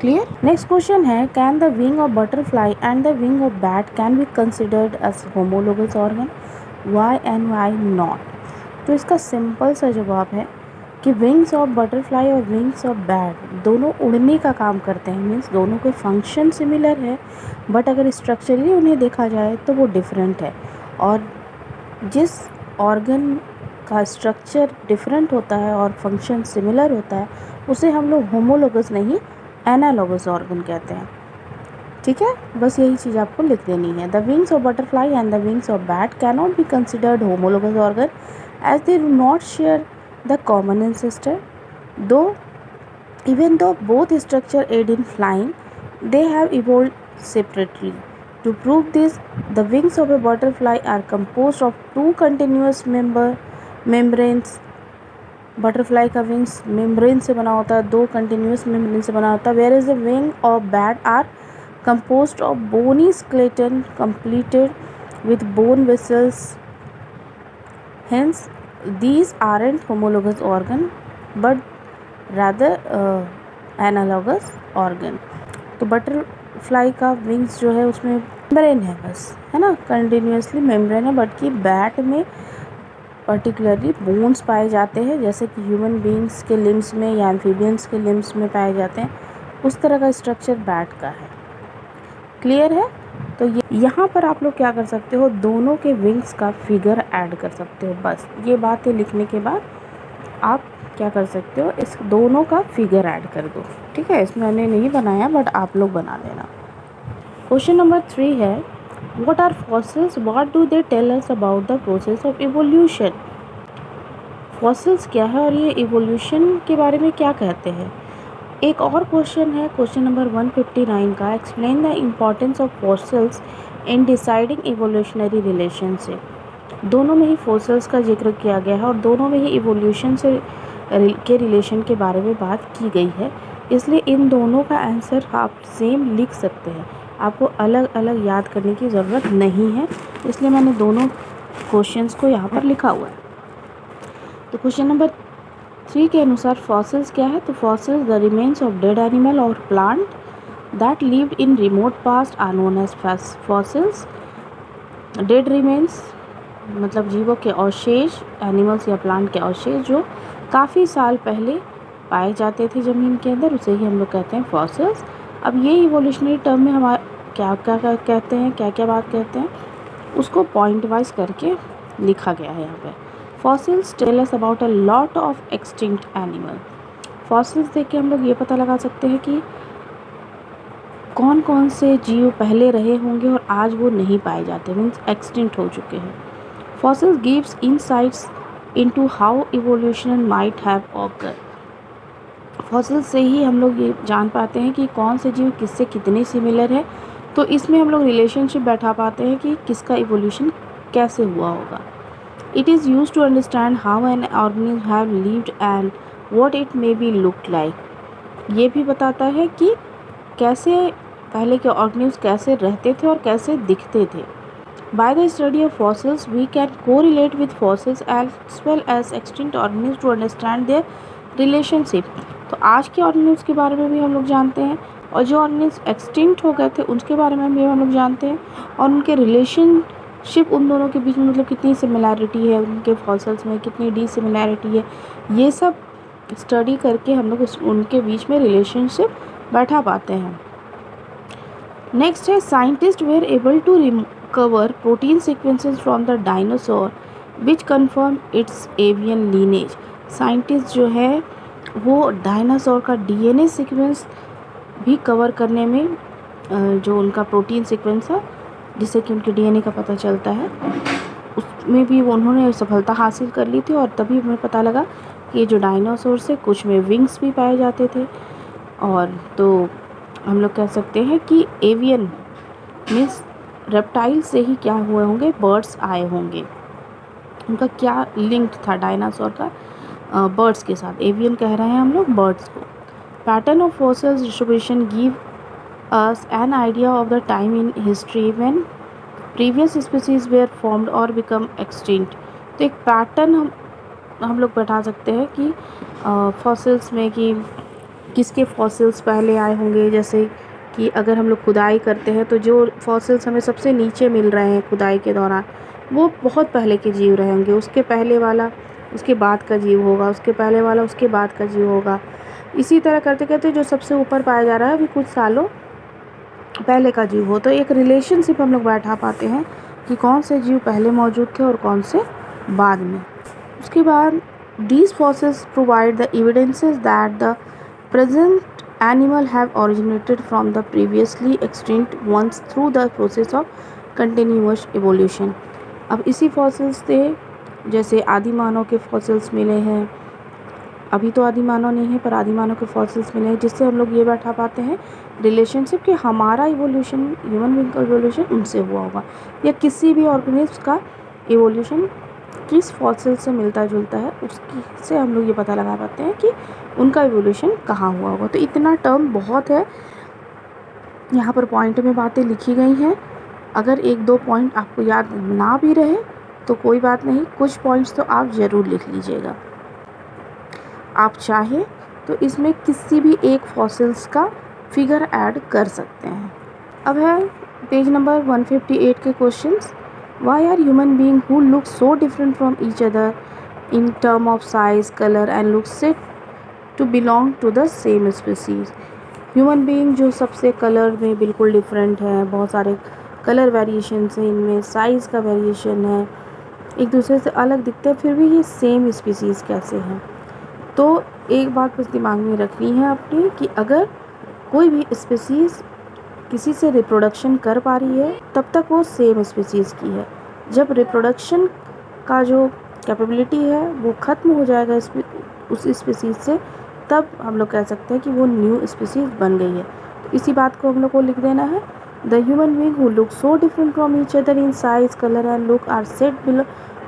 S1: क्लियर? नेक्स्ट क्वेश्चन है, can the wing of butterfly and the wing of bat can be considered as homologous organ, why and why not? तो इसका सिंपल सा जवाब है कि विंग्स ऑफ बटरफ्लाई और विंग्स ऑफ बैट दोनों उड़ने का काम करते हैं, मीन्स दोनों के फंक्शन सिमिलर है, बट अगर स्ट्रक्चरली उन्हें देखा जाए तो वो डिफरेंट है, और जिस ऑर्गन का स्ट्रक्चर डिफरेंट होता है और फंक्शन सिमिलर होता है उसे हम लोग होमोलोगस नहीं एनालोगस ऑर्गन कहते हैं। ठीक है, बस यही चीज़ आपको लिख देनी है। The wings of butterfly and the wings of bat cannot be considered homologous organ as they do not share the common ancestor, दो even though both structure aid in flying, they have evolved separately. To prove this, the wings of a butterfly are composed of two continuous membranes. Butterfly का विंग्स मेम्ब्रेन से बना होता है, दो कंटिन्यूस मेम्ब्रेन से बना होता है, where is the wing of bat are composed of bony skeleton completed with bone vessels. Hence, these aren't homologous organ but rather analogous organ. तो बटरफ्लाई का विंग्स जो है उसमें मेम्ब्रेन है बस, है ना, कंटिन्यूसली मेम्ब्रेन है, बट कि बैट में पर्टिकुलरली बोन्स पाए जाते हैं, जैसे कि ह्यूमन बींग्स के लिम्स में या एम्फीबियंस के लिम्स में पाए जाते हैं, उस तरह का स्ट्रक्चर बैट का है। क्लियर है? तो यहाँ पर आप लोग क्या कर सकते हो, दोनों के विंग्स का फिगर ऐड कर सकते हो। बस ये बातें लिखने के बाद आप क्या कर सकते हो, इस दोनों का फिगर ऐड कर दो। ठीक है, इसमें मैंने नहीं बनाया बट आप लोग बना लेना। क्वेश्चन नंबर 3 है, what are fossils, what do they tell us about the process of evolution. Fossils क्या है और ये इवोल्यूशन के बारे में क्या कहते हैं। एक और क्वेश्चन है, क्वेश्चन नंबर 159 का, explain the importance of fossils in deciding evolutionary relationship. दोनों में ही फॉसिल्स का जिक्र किया गया है और दोनों में ही इवोल्यूशन से के रिलेशन के बारे में बात की गई है, इसलिए इन दोनों का आंसर आप सेम लिख सकते हैं, आपको अलग अलग याद करने की ज़रूरत नहीं है, इसलिए मैंने दोनों क्वेश्चंस को यहाँ पर लिखा हुआ है। तो क्वेश्चन नंबर 3 के अनुसार फॉसिल्स क्या है, तो fossils the remains of dead animal और plant that lived in remote past are known as fossils. Dead remains मतलब जीवों के अवशेष, एनिमल्स या प्लांट के अवशेष जो काफ़ी साल पहले पाए जाते थे ज़मीन के अंदर, उसे ही हम लोग कहते हैं फॉसिल्स। अब ये इवोल्यूशनरी टर्म में हमारे क्या क्या कहते हैं, क्या क्या बात कहते हैं, उसको पॉइंट वाइज करके लिखा गया है यहाँ पे। Fossils tell us about a lot of extinct animal. Fossils देख के हम लोग ये पता लगा सकते हैं कि कौन कौन से जीव पहले रहे होंगे और आज वो नहीं पाए जाते, मीन्स एक्सटिंक्ट हो चुके हैं। Fossils gives insights into how evolution might have occurred. Fossil से ही हम लोग ये जान पाते हैं कि कौन से जीव किससे कितने सिमिलर है, तो इसमें हम लोग रिलेशनशिप बैठा पाते हैं कि किसका इवोल्यूशन कैसे हुआ होगा। It is use to understand how an organism have lived and what it may be look like. ये भी बताता है कि कैसे पहले के ऑर्गेनिज्म कैसे रहते थे और कैसे दिखते थे। By the study of fossils, we can correlate with fossils as well as extinct organisms to understand their relationship. तो आज के ऑर्गेनिज्म के बारे में भी हम लोग जानते हैं और जो ऑर्गेनिज्म एक्सटिंक्ट हो गए थे उसके बारे में भी हम लोग जानते हैं, और उनके रिलेशनशिप उन दोनों के बीच में मतलब कितनी सिमिलैरिटी है, उनके फॉसिल्स में कितनी डिसिमिलैरिटी है, ये सब स्टडी करके हम लोग उनके बीच में रिलेशनशिप बैठा पाते हैं। नेक्स्ट है, scientist were able to cover protein sequences from the dinosaur which confirm its avian lineage. Scientist जो है वो डायनासोर का डीएनए सीक्वेंस भी कवर करने में जो उनका प्रोटीन सीक्वेंस है जिससे कि उनके डीएनए का पता चलता है, उसमें भी उन्होंने सफलता हासिल कर ली थी, और तभी हमें पता लगा कि जो डायनासोर से कुछ में विंग्स भी पाए जाते थे। और तो हम लोग कह सकते हैं कि एवियन मीन्स रेप्टाइल से ही क्या हुए होंगे, बर्ड्स आए होंगे। उनका क्या लिंक था डायनासोर का बर्ड्स के साथ, एवियन कह रहे हैं हम लोग बर्ड्स को। Pattern of fossils distribution give us an idea of the time in history when previous species were formed और बिकम एक्सटिंक्ट। तो एक पैटर्न हम लोग बैठा सकते हैं कि फॉसिल्स में कि किसके फॉसिल्स पहले आए होंगे। जैसे कि अगर हम लोग खुदाई करते हैं तो जो फॉसिल्स हमें सबसे नीचे मिल रहे हैं खुदाई के दौरान, वो बहुत पहले के जीव रहेंगे, उसके पहले वाला उसके बाद का जीव होगा, उसके पहले वाला उसके बाद का जीव होगा। इसी तरह करते करते जो सबसे ऊपर पाया जा रहा है अभी कुछ सालों पहले का जीव हो। तो एक रिलेशनशिप हम लोग बैठा पाते हैं कि कौन से जीव पहले मौजूद थे और कौन से बाद में। उसके बाद these fossils provide the evidences that the present animal have originated from the previously extinct ones through the process of continuous evolution. अब इसी फॉसिल्स से जैसे आदि मानव के फॉसिल्स मिले हैं, अभी तो आदि मानव नहीं है पर आदि मानव के फॉसिल्स मिले हैं, जिससे हम लोग ये बैठा पाते हैं रिलेशनशिप कि हमारा इवोल्यूशन, ह्यूमन बीइंग का इवोल्यूशन उनसे हुआ होगा, या किसी भी ऑर्गेनिज्म का इवोल्यूशन किस फॉसिल से मिलता जुलता है उसकी से हम लोग ये पता लगा पाते हैं कि उनका इवोल्यूशन कहाँ हुआ होगा। तो इतना टर्म बहुत है, यहाँ पर पॉइंट में बातें लिखी गई हैं। अगर एक दो पॉइंट आपको याद ना भी रहे तो कोई बात नहीं, कुछ पॉइंट्स तो आप ज़रूर लिख लीजिएगा। आप चाहे तो इसमें किसी भी एक फॉसिल्स का फिगर ऐड कर सकते हैं। अब है पेज नंबर 158 के questions. Why are human being who look so different from each other in term of size, colour and look said to belong to the same species. Human being जो सबसे कलर में बिल्कुल डिफरेंट है, बहुत सारे कलर वेरिएशंस हैं इनमें, साइज़ का वेरिएशन है, एक दूसरे से अलग दिखते हैं, फिर भी ये सेम स्पीसीज़ कैसे हैं। तो एक बात बस दिमाग में रखनी है अपनी कि अगर कोई भी स्पीसीज़ किसी से रिप्रोडक्शन कर पा रही है तब तक वो सेम स्पीसीज़ की है। जब रिप्रोडक्शन का जो कैपेबिलिटी है वो ख़त्म हो जाएगा उस स्पीसीज़ से, तब हम लोग कह सकते हैं कि वो न्यू स्पीसीज़ बन गई है। तो इसी बात को हम लोग को लिख देना है। The human being who look so different from each other in size, colour and look are said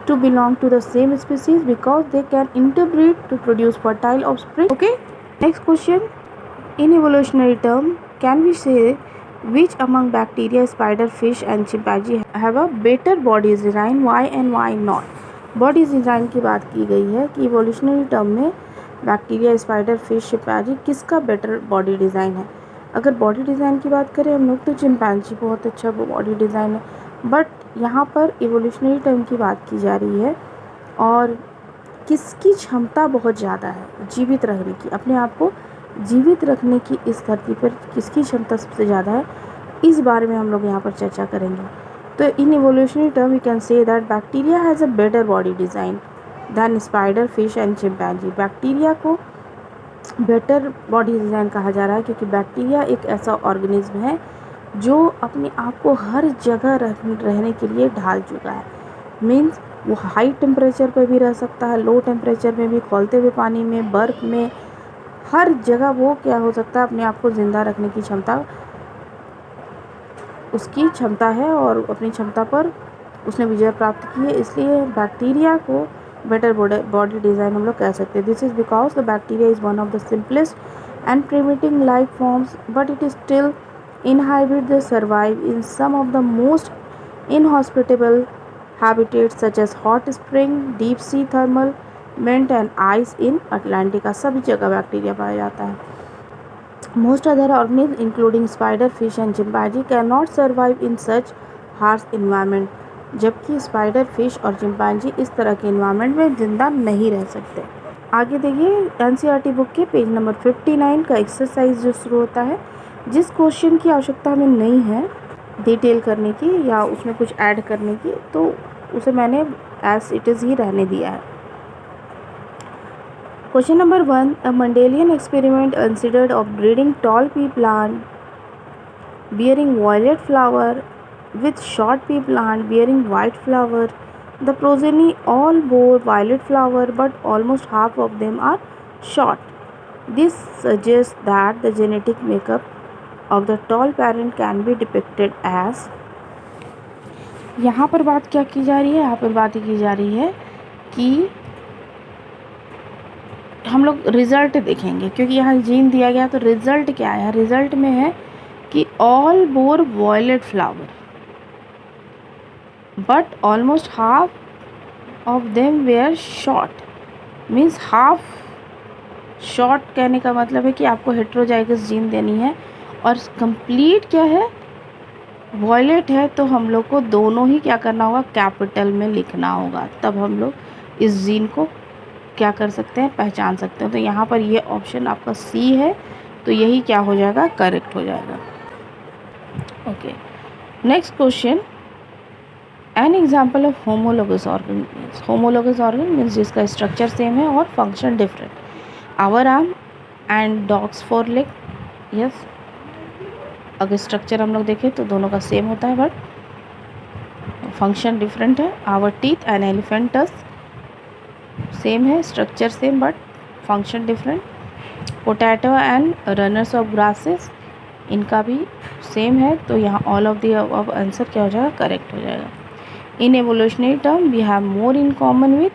S1: to belong to the same species because they can interbreed to produce fertile offspring. Okay, next question. In evolutionary term, can we say which among bacteria, spider, fish and chimpanzee have a better body design? Why and why not? Body design की बात की गई है कि इवोल्यूशनरी टर्म में बैक्टीरिया, स्पाइडर, फिश, चिंपैंजी किसका बेटर बॉडी डिज़ाइन है। अगर बॉडी डिज़ाइन की बात करें हम लोग तो चिंपैंजी बहुत अच्छा बॉडी डिज़ाइन है, बट यहाँ पर इवोल्यूशनरी टर्म की बात की जा रही है और किसकी क्षमता बहुत ज़्यादा है जीवित रहने की, अपने आप को जीवित रखने की इस धरती पर किसकी क्षमता सबसे ज़्यादा है, इस बारे में हम लोग यहाँ पर चर्चा करेंगे। तो in evolutionary term we can say that bacteria has a better body design than spider, fish and chimpanzee. Bacteria को बेटर बॉडी डिज़ाइन कहा जा रहा है क्योंकि बैक्टीरिया एक ऐसा ऑर्गेनिज्म है जो अपने आप को हर जगह रहने के लिए ढाल चुका है। मीन्स वो हाई टेम्परेचर पे भी रह सकता है, लो टेम्परेचर में भी, खौलते हुए पानी में, बर्फ़ में, हर जगह वो क्या हो सकता है, अपने आप को ज़िंदा रखने की क्षमता उसकी क्षमता है और अपनी क्षमता पर उसने विजय प्राप्त की है। इसलिए बैक्टीरिया को बेटर बॉडी डिज़ाइन हम लोग कह सकते हैं। This is because the bacteria is one of the simplest and primitive life forms but it is still inhabit they survive in some of the most inhospitable habitats such as hot spring, deep sea thermal vent and ice in Atlantica। सभी जगह बैक्टीरिया पाया जाता है। Most other organisms including spider, fish and chimpanzee cannot survive in such harsh environment, जबकि स्पाइडर, फिश और चिंपैंजी इस तरह के इन्वायरमेंट में ज़िंदा नहीं रह सकते। आगे देखिए एनसीईआरटी बुक के पेज नंबर 59 का एक्सरसाइज जो शुरू होता है, जिस क्वेश्चन की आवश्यकता हमें नहीं है डिटेल करने की या उसमें कुछ ऐड करने की, तो उसे मैंने एज इट इज़ ही रहने दिया है। Question number 1, a Mendelian experiment considered of breeding tall pea plant bearing violet flower with short pea plant bearing white flower. The progeny all bore violet flower but almost half of them are short. This suggests that the genetic makeup of the tall parent can be depicted as। यहाँ पर बात क्या की जा रही है, यहाँ पर बात की जा रही है कि हम लोग रिज़ल्ट देखेंगे क्योंकि यहाँ जीन दिया गया, तो रिज़ल्ट क्या है, रिज़ल्ट में है कि all bore violet flower but almost half of them were short। Means half short कहने का मतलब है कि आपको हेट्रोजाइगस जीन देनी है और कंप्लीट क्या है, वॉयलेट है, तो हम लोग को दोनों ही क्या करना होगा, कैपिटल में लिखना होगा, तब हम लोग इस जीन को क्या कर सकते हैं, पहचान सकते हैं। तो यहाँ पर ये ऑप्शन आपका सी है, तो यही क्या हो जाएगा, करेक्ट हो जाएगा। Okay, next question, an example of homologous organ. Homologous organ means जिसका स्ट्रक्चर सेम है और function different. Our arm and dog's fore leg, yes, अगर स्ट्रक्चर हम लोग देखें तो दोनों का सेम होता है बट फंक्शन डिफरेंट है। Our teeth and elephant's same है, structure same but function different. Potato and runners of grasses, इनका भी सेम है, तो यहाँ ऑल ऑफ दी अब आंसर क्या हो जाएगा, करेक्ट हो जाएगा। In evolutionary term we have more in common with,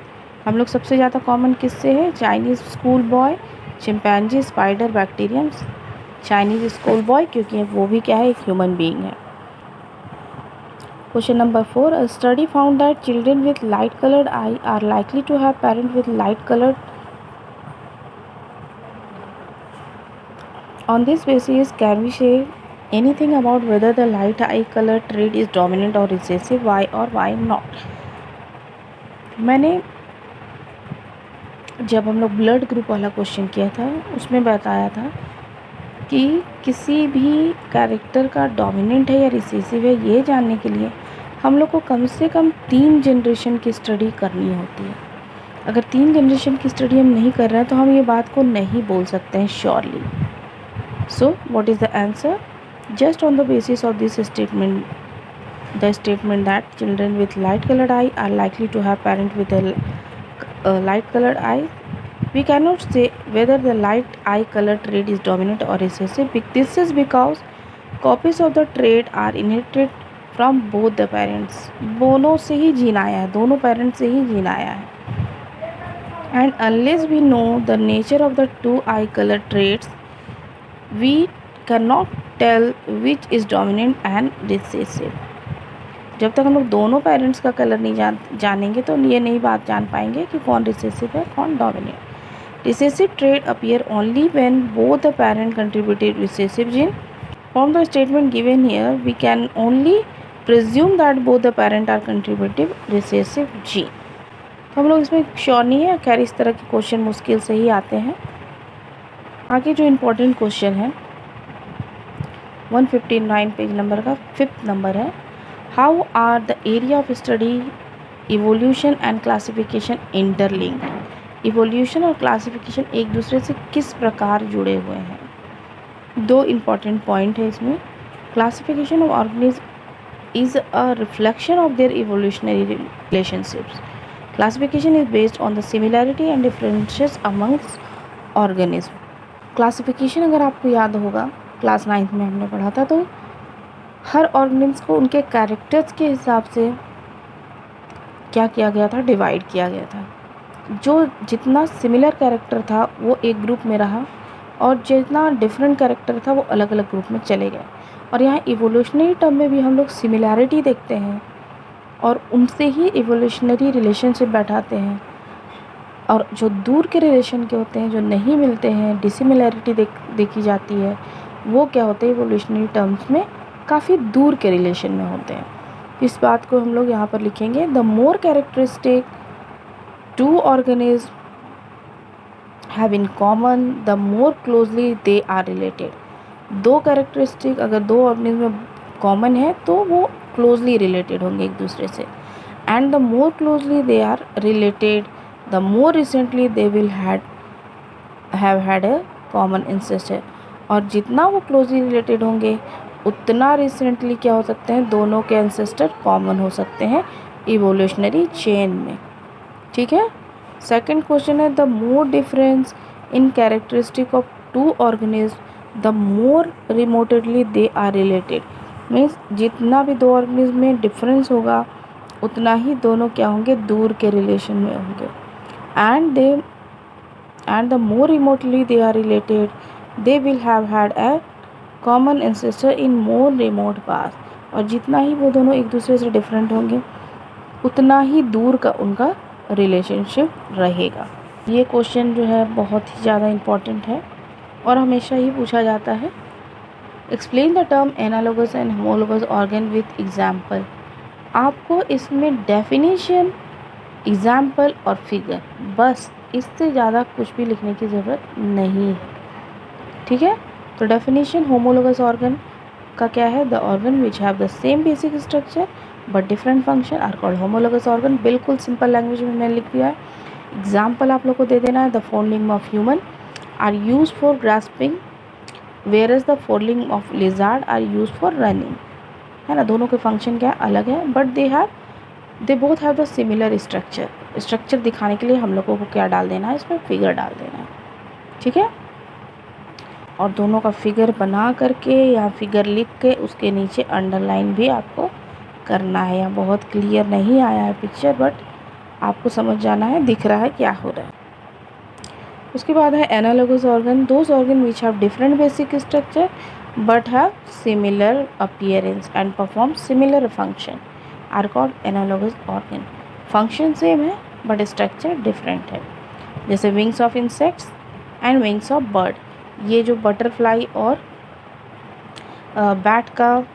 S1: हम लोग सबसे ज़्यादा कॉमन किससे है, Chinese school boy, chimpanzee, spider, bacteriums. Chinese school boy क्योंकि वो भी क्या है, एक ह्यूमन बीइंग है। Question number 4, a study found that children with light coloured eye are likely to have parent with light coloured. On this basis, can we say anything about whether the light eye color trait is dominant or recessive, why or why not? मैंने जब हम लोग ब्लड ग्रुप वाला क्वेश्चन किया था उसमें बताया था कि किसी भी कैरेक्टर का डोमिनेंट है या रिसेसिव है ये जानने के लिए हम लोग को कम से कम 3 जनरेशन की स्टडी करनी होती है। अगर 3 जनरेशन की स्टडी हम नहीं कर रहे हैं तो हम ये बात को नहीं बोल सकते हैं surely. So, what is the answer? Just on the basis of this statement, the statement that children with light colored eye are likely to have parent with a light colored eye, we cannot say whether the light eye color trait is dominant or recessive. This is because copies of the trait are inherited from both the parents. दोनों से ही जीन आया है, दोनों पेरेंट्स से ही जीन आया है। And unless we know the nature of the two eye color traits, we cannot tell which is dominant and recessive. जब तक हम लोग दोनों पेरेंट्स का कलर नहीं जानेंगे तो ये नहीं बात जान पाएंगे कि कौन रिसेसिव है कौन dominant. Recessive trait appear only when both the parent contributed recessive gene. From the statement given here we can only presume that both the parent are contributive recessive gene. तो हम लोग इसमें श्योर नहीं है, खैर इस तरह के क्वेश्चन मुश्किल से ही आते हैं। आगे जो इम्पोर्टेंट क्वेश्चन है 159 पेज नंबर का 5th नंबर है, how are the area of study evolution and classification interlinked. Evolution और क्लासिफिकेशन एक दूसरे से किस प्रकार जुड़े हुए हैं। 2 इम्पॉर्टेंट पॉइंट है इसमें। Classification of organism is a reflection of their evolutionary relationships. Classification is based on the similarity and differences amongst organism. Classification अगर आपको याद होगा क्लास 9th में हमने पढ़ा था, तो हर ऑर्गेनिज्म को उनके कैरेक्टर्स के हिसाब से क्या किया गया था, डिवाइड किया गया था। जो जितना सिमिलर कैरेक्टर था वो एक ग्रुप में रहा और जितना डिफरेंट कैरेक्टर था वो अलग अलग ग्रुप में चले गए। और यहाँ इवोल्यूशनरी टर्म में भी हम लोग सिमिलैरिटी देखते हैं और उनसे ही इवोल्यूशनरी रिलेशनशिप बैठाते हैं, और जो दूर के रिलेशन के होते हैं जो नहीं मिलते हैं, डिसिमिलैरिटी देखी जाती है, वो क्या होते हैं इवोल्यूशनरी टर्म्स में काफ़ी दूर के रिलेशन में होते हैं। इस बात को हम लोग यहाँ पर लिखेंगे, the more characteristic two organism have in common the more closely they are related. 2 characteristic अगर 2 ऑर्गेनिज्म में कॉमन है तो वो क्लोजली रिलेटेड होंगे एक दूसरे से। And the more closely they are related the more recently they will have had a common ancestor। और जितना वो क्लोजली रिलेटेड होंगे उतना रिसेंटली क्या हो सकते हैं, दोनों के एंसेस्टर कॉमन हो सकते हैं इवोल्यूशनरी चेन में। ठीक है। सेकंड क्वेश्चन है, the more difference in characteristic of 2 organism the more remotedly they are related. Means जितना भी 2 ऑर्गेनिज्म में डिफरेंस होगा उतना ही दोनों क्या होंगे, दूर के रिलेशन में होंगे। and the more remotely they are related they will have had a common ancestor in more remote past। और जितना ही वो दोनों एक दूसरे से डिफरेंट होंगे उतना ही दूर का उनका रिलेशनशिप रहेगा। ये क्वेश्चन जो है बहुत ही ज़्यादा इम्पॉर्टेंट है और हमेशा ही पूछा जाता है। Explain the term analogous and homologous organ with example. आपको इसमें डेफिनेशन, एग्जाम्पल और फिगर, बस इससे ज़्यादा कुछ भी लिखने की ज़रूरत नहीं है। ठीक है। तो डेफिनेशन होमोलोगस ऑर्गन का क्या है, the organ which have the same basic structure but different function are called homologous organ. बिल्कुल सिंपल लैंग्वेज में मैंने लिख दिया है। एग्जाम्पल आप लोग को दे देना है, the forelimb of human are use for grasping where is the forelimb of lizard are use for running, है ना। दोनों के फंक्शन क्या अलग है, but they both have the similar structure. Structure दिखाने के लिए हम लोगों को क्या डाल देना है, इसमें फिगर डाल देना है, ठीक है। और दोनों का फिगर बना करके या फिगर लिख के उसके नीचे अंडरलाइन भी आपको करना है। या बहुत क्लियर नहीं आया है पिक्चर, बट आपको समझ जाना है, दिख रहा है क्या हो रहा है। उसके बाद है analogous organ, those organ which have different basic structure but have similar appearance and perform similar function are called analogous organ. Function same है बट स्ट्रक्चर डिफरेंट है, जैसे wings of insects and wings of bird. ये जो बटरफ्लाई और बैट का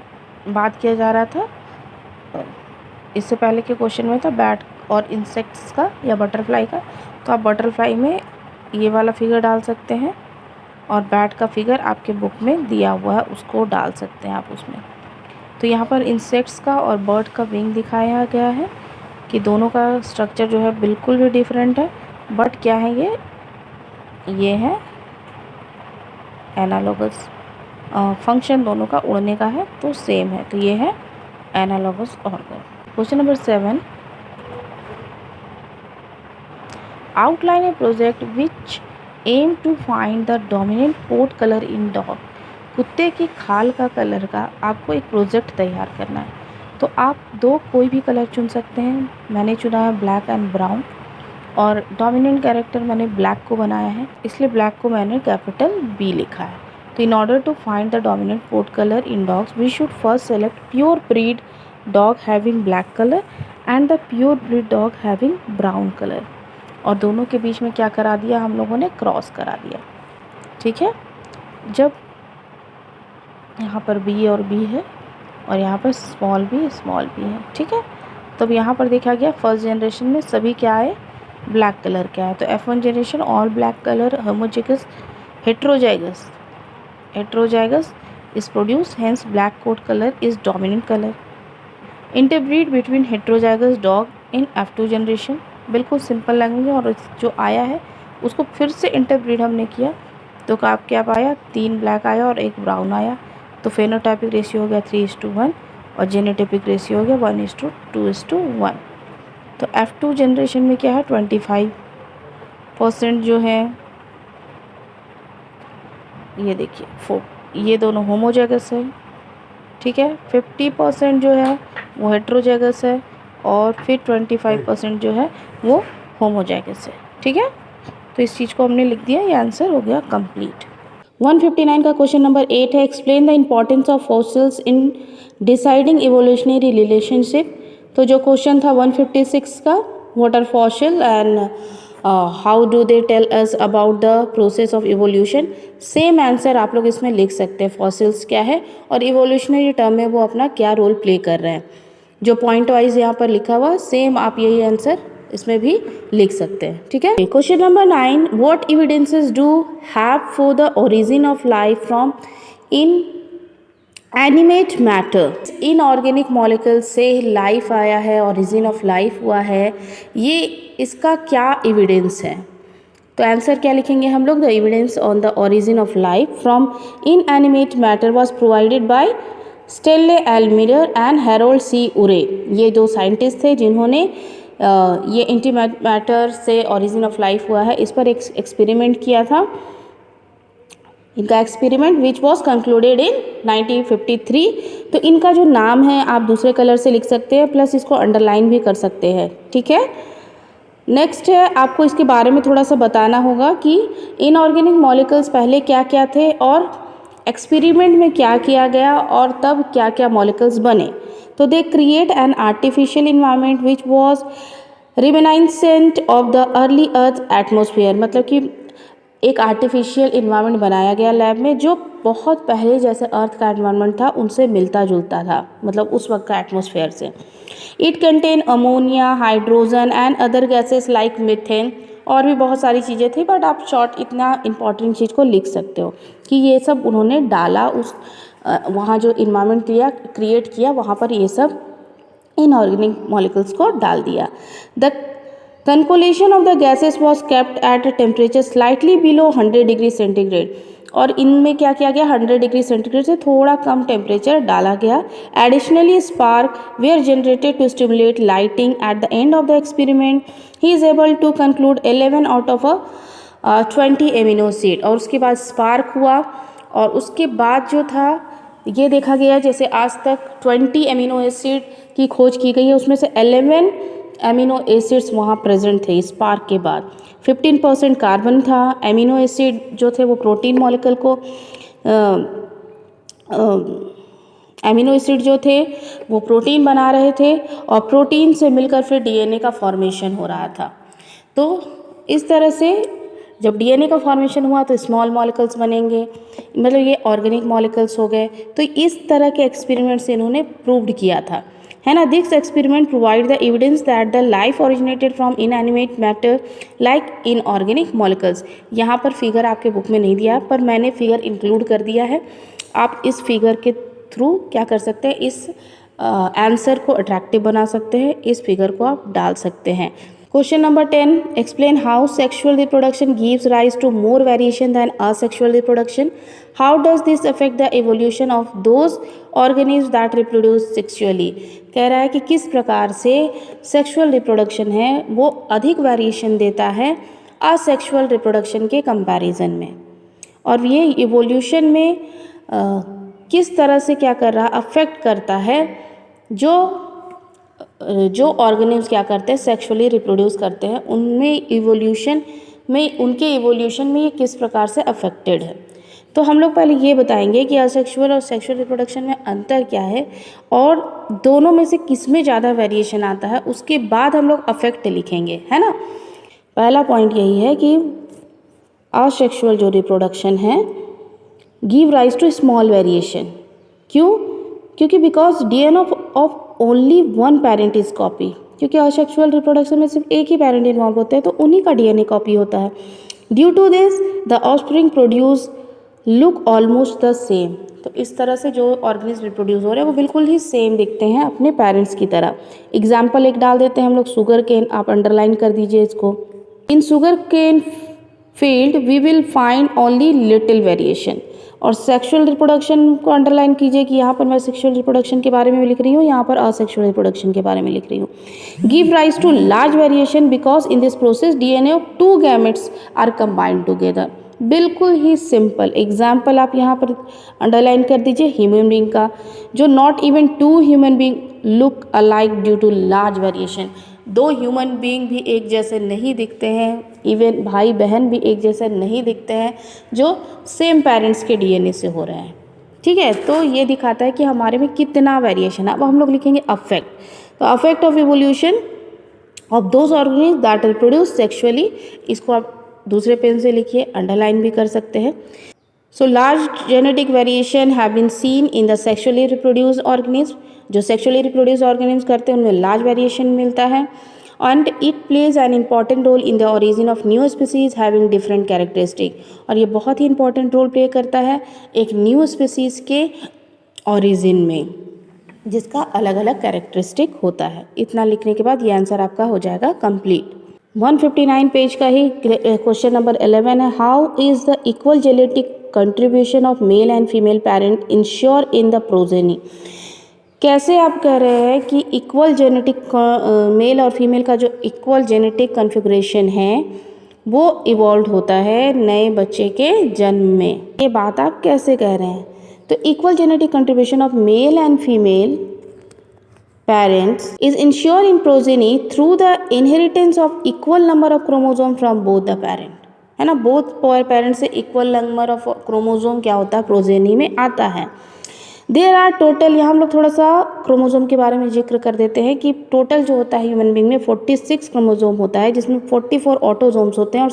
S1: बात किया जा रहा था, इससे पहले के क्वेश्चन में था बैट और इंसेक्ट्स का या बटरफ्लाई का, तो आप बटरफ्लाई में ये वाला फिगर डाल सकते हैं और बैट का फिगर आपके बुक में दिया हुआ है उसको डाल सकते हैं आप उसमें। तो यहाँ पर इंसेक्ट्स का और बर्ड का विंग दिखाया गया है कि दोनों का स्ट्रक्चर जो है बिल्कुल भी डिफरेंट है, बट क्या है ये है एनालॉगस। फंक्शन दोनों का उड़ने का है तो सेम है, तो ये है analogous organ. Question number 7, outline a project which aim to find the dominant coat colour in dog. कुत्ते की खाल का कलर का आपको एक प्रोजेक्ट तैयार करना है, तो आप कोई भी कलर चुन सकते हैं। मैंने चुना है ब्लैक एंड ब्राउन, और डोमिनेंट कैरेक्टर मैंने ब्लैक को बनाया है, इसलिए ब्लैक को मैंने कैपिटल B लिखा है। तो in order to find the dominant coat colour in dogs we should first select pure breed dog having black colour and the pure breed dog having brown colour. और दोनों के बीच में क्या करा दिया हम लोगों ने, क्रॉस करा दिया, ठीक है। जब यहाँ पर B और B है और यहाँ पर स्मॉल b है, ठीक है। तब यहाँ पर देखा गया फर्स्ट जनरेशन में सभी क्या है, ब्लैक कलर क्या है, तो F1 generation all black colour homozygous heterozygous is produced, hence black coat color is dominant color. Interbreed between heterozygous dog in F2 generation, बिल्कुल सिंपल लैंग्वेज है। और जो आया है उसको फिर से इंटरब्रीड हमने किया, तो आप क्या पाया, 3 ब्लैक आया और 1 ब्राउन आया, तो फेनोटाइपिक रेशियो हो गया 3:1 और जेनेटिपिक रेशियो हो गया 1:2:1। तो F2 जनरेशन में क्या है, 25% जो है, ये देखिए ये दोनों होमोजैगस है, ठीक है। 50% जो है वो हेट्रोजैगस है और फिर 25% जो है वो होमोजैगस है, ठीक है। तो इस चीज़ को हमने लिख दिया, ये आंसर हो गया कंप्लीट। 159 का क्वेश्चन नंबर 8 है, explain the importance of fossils in deciding evolutionary relationship. तो जो क्वेश्चन था 156 का, what are fossil and how do they tell us about the process of evolution. Same answer आप लोग इसमें लिख सकते हैं, फॉसिल्स क्या है और इवोल्यूशनरी टर्म में वो अपना क्या रोल प्ले कर रहे हैं। जो पॉइंट वाइज यहाँ पर लिखा हुआ सेम आप यही आंसर इसमें भी लिख सकते हैं, ठीक है। Question number 9, what evidences do have for the origin of life from in animate matter. Inorganic molecule से लाइफ आया है, ओरिजिन ऑफ लाइफ हुआ है, ये इसका क्या एविडेंस है। तो आंसर क्या लिखेंगे हम लोग, the evidence on the origin of life from inanimate matter was provided by Stanley L Miller and Harold C Urey. ये 2 साइंटिस्ट थे जिन्होंने ये एंटीमेट मैटर से ओरिजिन ऑफ लाइफ हुआ है इस पर एक एक्सपेरिमेंट किया था। इनका experiment which was concluded in 1953। तो इनका जो नाम है आप दूसरे कलर से लिख सकते हैं, प्लस इसको अंडरलाइन भी कर सकते हैं, ठीक है। नेक्स्ट है, आपको इसके बारे में थोड़ा सा बताना होगा कि इनऑर्गेनिक मॉलिक्यूल्स पहले क्या क्या थे और एक्सपेरिमेंट में क्या किया गया और तब क्या क्या मॉलिक्यूल्स बने। तो they create an artificial environment which was reminiscent of the early earth atmosphere. मतलब कि एक आर्टिफिशियल इन्वायरमेंट बनाया गया लैब में जो बहुत पहले जैसे अर्थ का एनवायरनमेंट था उनसे मिलता जुलता था, मतलब उस वक्त का एटमॉस्फेयर से। It contain ammonia, hydrogen and other gases like methane, और भी बहुत सारी चीज़ें थी, बट आप शॉर्ट इतना इंपॉर्टेंट चीज़ को लिख सकते हो कि ये सब उन्होंने डाला उस वहाँ जो इन्वायरमेंट क्रिएट किया वहाँ पर ये सब इनऑर्गेनिक मॉलिक्यूल्स को डाल दिया। The concoction of the gases was kept at a temperature slightly below 100 degree centigrade। और इनमें क्या किया गया, 100 डिग्री सेंटीग्रेड से थोड़ा कम टेम्परेचर डाला गया। Additionally spark were generated to stimulate lighting. At the end of the experiment he is able to conclude 11 out of 20 amino acid. और उसके बाद स्पार्क हुआ और उसके बाद जो था ये देखा गया जैसे आज तक 20 एमिनो एसिड की खोज की गई है, उसमें से 11 एमिनो एसिड्स वहाँ प्रेजेंट थे स्पार्क के बाद। 15% कार्बन था। एमिनो एसिड जो थे वो प्रोटीन मॉलिक्यूल को एमिनो एसिड जो थे वो प्रोटीन बना रहे थे और प्रोटीन से मिलकर फिर डीएनए का फॉर्मेशन हो रहा था। तो इस तरह से जब डीएनए का फॉर्मेशन हुआ तो स्मॉल मॉलिक्यूल्स बनेंगे, मतलब ये ऑर्गेनिक मॉलिक्यूल्स हो गए। तो इस तरह के एक्सपेरिमेंट से इन्होंने प्रूव्ड किया था, है ना। This experiment provide the evidence that the life originated from inanimate matter like in organic molecules. यहाँ पर फिगर आपके बुक में नहीं दिया है पर मैंने फिगर इंक्लूड कर दिया है। आप इस फिगर के थ्रू क्या कर सकते हैं, इस आंसर को अट्रैक्टिव बना सकते हैं, इस फिगर को आप डाल सकते हैं। Question number 10, explain how sexual reproduction gives rise to more variation than asexual reproduction. How does this affect the evolution of those organism that reproduce sexually. कह रहा है कि किस प्रकार से सेक्सुअल रिप्रोडक्शन है वो अधिक वेरिएशन देता है असेक्सुअल रिप्रोडक्शन के कंपैरिजन में, और ये इवोल्यूशन में किस तरह से क्या कर रहा, अफेक्ट करता है जो ऑर्गेनिज्म क्या करते हैं, सेक्सुअली रिप्रोड्यूस करते हैं, उनमें इवोल्यूशन में, उनके इवोल्यूशन में ये किस प्रकार से अफेक्टेड है। तो हम लोग पहले ये बताएंगे कि असेक्सुअल और सेक्सुअल रिप्रोडक्शन में अंतर क्या है और दोनों में से किस में ज़्यादा वेरिएशन आता है, उसके बाद हम लोग अफेक्ट लिखेंगे, है ना। पहला पॉइंट यही है कि असेक्सुअल जो रिप्रोडक्शन है give rise to small variation. क्यों? क्योंकि because DNA of only one parent is copy, क्योंकि असेक्सुअल रिप्रोडक्शन में सिर्फ एक ही पेरेंट इन्वॉल्व होते हैं तो उन्हीं का डीएनए कॉपी होता है। Due to this the offspring produce look almost the same. तो इस तरह से जो ऑर्गेनिज्म रिप्रोड्यूस हो रहे हैं वो बिल्कुल ही सेम दिखते हैं अपने पेरेंट्स की तरह। एग्जाम्पल एक डाल देते हैं हम लोग, शुगर केन, आप अंडरलाइन कर दीजिए इसको। In sugar cane field we will find only little variation. और सेक्सुअल रिप्रोडक्शन को अंडरलाइन कीजिए कि यहाँ पर मैं सेक्सुअल रिप्रोडक्शन के बारे में लिख रही हूँ, यहाँ पर असेक्सुअल रिप्रोडक्शन के बारे में लिख रही हूँ। Give rise to large variation because in this process DNA of 2 gametes are combined together. बिल्कुल ही सिंपल एग्जाम्पल आप यहाँ पर अंडरलाइन कर दीजिए ह्यूमन बीइंग का, जो not even 2 human being look alike due to large variation. 2 human being भी एक जैसे नहीं दिखते हैं, इवन भाई बहन भी एक जैसे नहीं दिखते हैं जो सेम पेरेंट्स के डीएनए से हो रहे हैं। ठीक है, तो ये दिखाता है कि हमारे में कितना वेरिएशन है। अब हम लोग लिखेंगे अफेक्ट। तो affect of evolution of those organism that reproduce sexually, इसको आप दूसरे पेन से लिखिए, अंडरलाइन भी कर सकते हैं। So large genetic variation have been seen in the sexually reproduce organism. जो सेक्सुअली रिप्रोड्यूस ऑर्गेनिज्म करते हैं उनमें लार्ज वेरिएशन मिलता है and it plays an important role in the origin of new species having different characteristic. और ये बहुत ही इंपॉर्टेंट रोल प्ले करता है एक न्यू स्पीसीज के ओरिजिन में जिसका अलग अलग कैरेक्टरिस्टिक होता है। इतना लिखने के बाद ये आंसर आपका हो जाएगा कंप्लीट। 159 पेज का ही क्वेश्चन नंबर 11 है, how is the equal genetic contribution of male and female parent ensure in the progeny. कैसे आप कह रहे हैं कि इक्वल जेनेटिक मेल और फीमेल का जो इक्वल जेनेटिक कॉन्फ़िगरेशन है वो इवॉल्व होता है नए बच्चे के जन्म में, ये बात आप कैसे कह रहे हैं। तो equal genetic contribution of male and female parents is ensured in progeny through the inheritance of equal number of chromosome from both the parent, है ना। both parents से equal number of chromosome क्या होता है प्रोजेनी में आता है। देयर आर टोटल, यहाँ हम लोग थोड़ा सा क्रोमोजोम के बारे में जिक्र कर देते हैं कि टोटल जो होता है ह्यूमन बींग में 46 क्रोमोजोम होता है, जिसमें 44 ऑटोजोम्स होते हैं और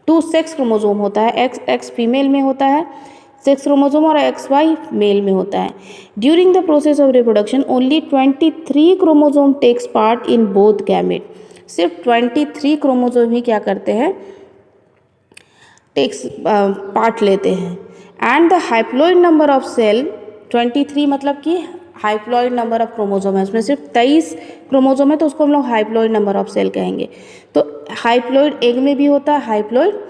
S1: 2 सेक्स क्रोमोजोम होता है। एक्स फीमेल में होता है सेक्स क्रोमोजोम और XY मेल में होता है। During the process of reproduction only 23 chromosome takes part in both gamete. सिर्फ 23 क्रोमोजोम ही क्या करते हैं, टेक्स पार्ट लेते हैं। And the haploid number of cell 23 मतलब कि हाइप्लॉइड नंबर ऑफ क्रोमोजोम है, उसमें सिर्फ 23 क्रोमोजोम है तो उसको हम लोग हाइप्लॉइड नंबर ऑफ सेल कहेंगे। तो हाइप्लॉइड एग में भी होता है, हाइप्लॉइड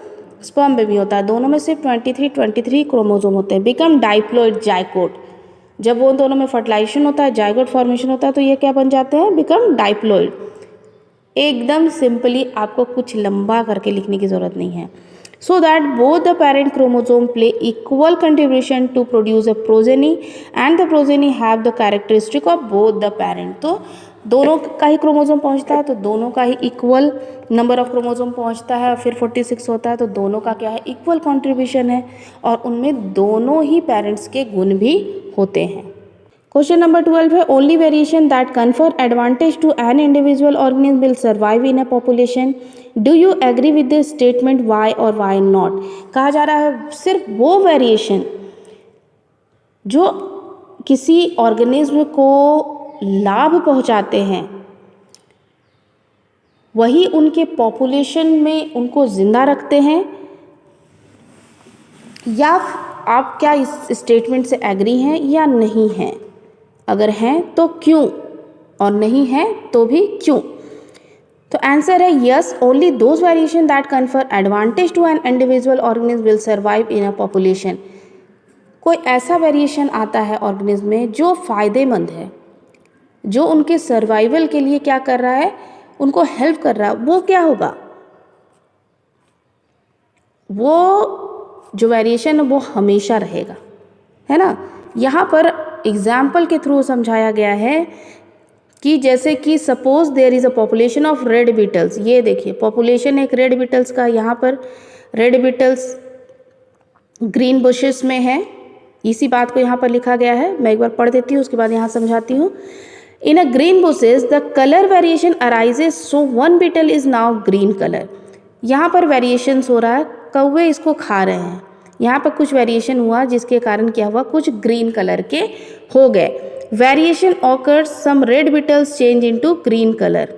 S1: स्पर्म में भी होता है, दोनों में सिर्फ 23 क्रोमोसोम होते हैं। बिकम डाइप्लॉइड जाइगोट, जब वो दोनों में फर्टिलाइजेशन होता है, जाइगोट फॉर्मेशन होता है, तो ये क्या बन जाते हैं, बिकम डाइप्लॉइड। एकदम सिंपली, आपको कुछ लंबा करके लिखने की ज़रूरत नहीं है। So that both the parent chromosome play equal contribution to produce a progeny and the progeny have the characteristic of both the parent. तो दोनों का ही क्रोमोसोम पहुंचता है, तो दोनों का ही इक्वल नंबर ऑफ क्रोमोसोम पहुंचता है, फिर 46 होता है, तो दोनों का क्या है, इक्वल कंट्रीब्यूशन है, और उनमें दोनों ही पेरेंट्स के गुण भी होते हैं। क्वेश्चन नंबर 12 है, only variation that confer advantage to an individual organism will survive in a population. Do you agree with this statement, why और वाई नॉट। कहा जा रहा है सिर्फ वो वेरिएशन जो किसी ऑर्गेनिज्म को लाभ पहुंचाते हैं, वही उनके पॉपुलेशन में उनको जिंदा रखते हैं। या आप क्या इस स्टेटमेंट से एग्री हैं या नहीं हैं, अगर हैं तो क्यों, और नहीं हैं तो भी क्यों। तो आंसर है yes, only those variation that confer advantage to an individual organism will survive in a population. कोई ऐसा वेरिएशन आता है ऑर्गेनिज्म में जो फ़ायदेमंद है, जो उनके सर्वाइवल के लिए क्या कर रहा है, उनको हेल्प कर रहा है, वो क्या होगा, वो जो वेरिएशन है वो हमेशा रहेगा, है ना। यहाँ पर एग्जाम्पल के थ्रू समझाया गया है कि जैसे कि suppose there is a population of red beetles. ये देखिए पॉपुलेशन एक रेड बीटल्स का, यहाँ पर रेड बीटल्स ग्रीन बुशेस में है, इसी बात को यहाँ पर लिखा गया है। मैं एक बार पढ़ देती हूँ, उसके बाद यहाँ समझाती हूँ। In a green bushes the colour variation arises, so one beetle is now green colour. यहाँ पर वेरिएशंस हो रहा है, कौवे इसको खा रहे हैं, यहाँ पर कुछ वेरिएशन हुआ जिसके कारण क्या हुआ, कुछ ग्रीन कलर के हो गए। Variation occurs, some red beetles change into green colour.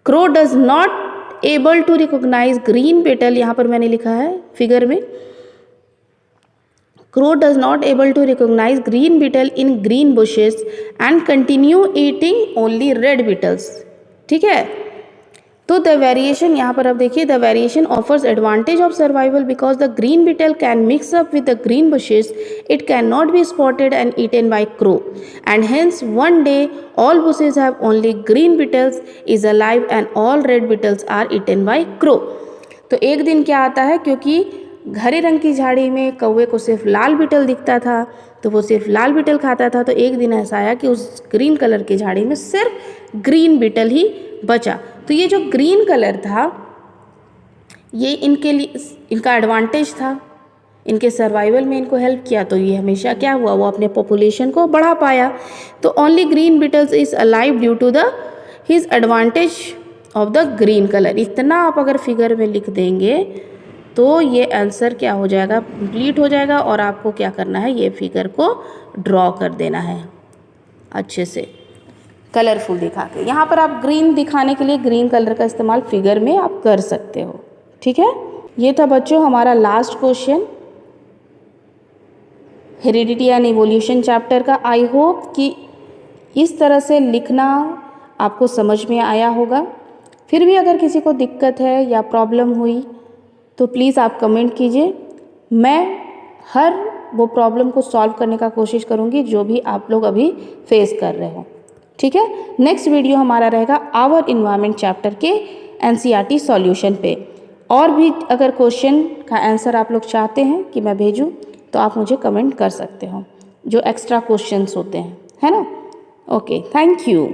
S1: Crow does not able to recognise green beetle, यहाँ पर मैंने लिखा है फिगर में, Crow does not able to recognize green beetle in green bushes and continue eating only red beetles। ठीक है, तो द वेरिएशन, यहाँ पर अब देखिए, the variation offers advantage of survival because the green beetle can mix up with the green bushes, it cannot be spotted and eaten by crow, and hence one day all bushes have only green beetles is alive and all red beetles are eaten by crow। तो एक दिन क्या आता है, क्योंकि हरे रंग की झाड़ी में कौवे को सिर्फ लाल बीटल दिखता था, तो वो सिर्फ लाल बीटल खाता था, तो एक दिन ऐसा आया कि उस ग्रीन कलर की झाड़ी में सिर्फ ग्रीन बीटल ही बचा। तो ये जो ग्रीन कलर था, ये इनके लिए, इनका एडवांटेज था, इनके सर्वाइवल में इनको हेल्प किया, तो ये हमेशा क्या हुआ, वो अपने पॉपुलेशन को बढ़ा पाया। तो only green beetles is alive due to the his advantage of the green colour. इतना आप अगर फिगर में लिख देंगे तो ये आंसर क्या हो जाएगा, कंप्लीट हो जाएगा, और आपको क्या करना है, ये फिगर को ड्रॉ कर देना है अच्छे से कलरफुल दिखा के। यहाँ पर आप ग्रीन दिखाने के लिए ग्रीन कलर का इस्तेमाल फिगर में आप कर सकते हो। ठीक है, ये था बच्चों हमारा last question heredity and evolution chapter का। आई होप कि इस तरह से लिखना आपको समझ में आया होगा। फिर भी अगर किसी को दिक्कत है या प्रॉब्लम हुई तो प्लीज़ आप कमेंट कीजिए, मैं हर वो प्रॉब्लम को सॉल्व करने का कोशिश करूँगी जो भी आप लोग अभी फेस कर रहे हो। ठीक है, नेक्स्ट वीडियो हमारा रहेगा आवर इन्वायरमेंट चैप्टर के एनसीईआरटी सॉल्यूशन पे। और भी अगर क्वेश्चन का आंसर आप लोग चाहते हैं कि मैं भेजूँ तो आप मुझे कमेंट कर सकते हो, जो एक्स्ट्रा क्वेश्चंस होते हैं, है ना। Okay, thank you.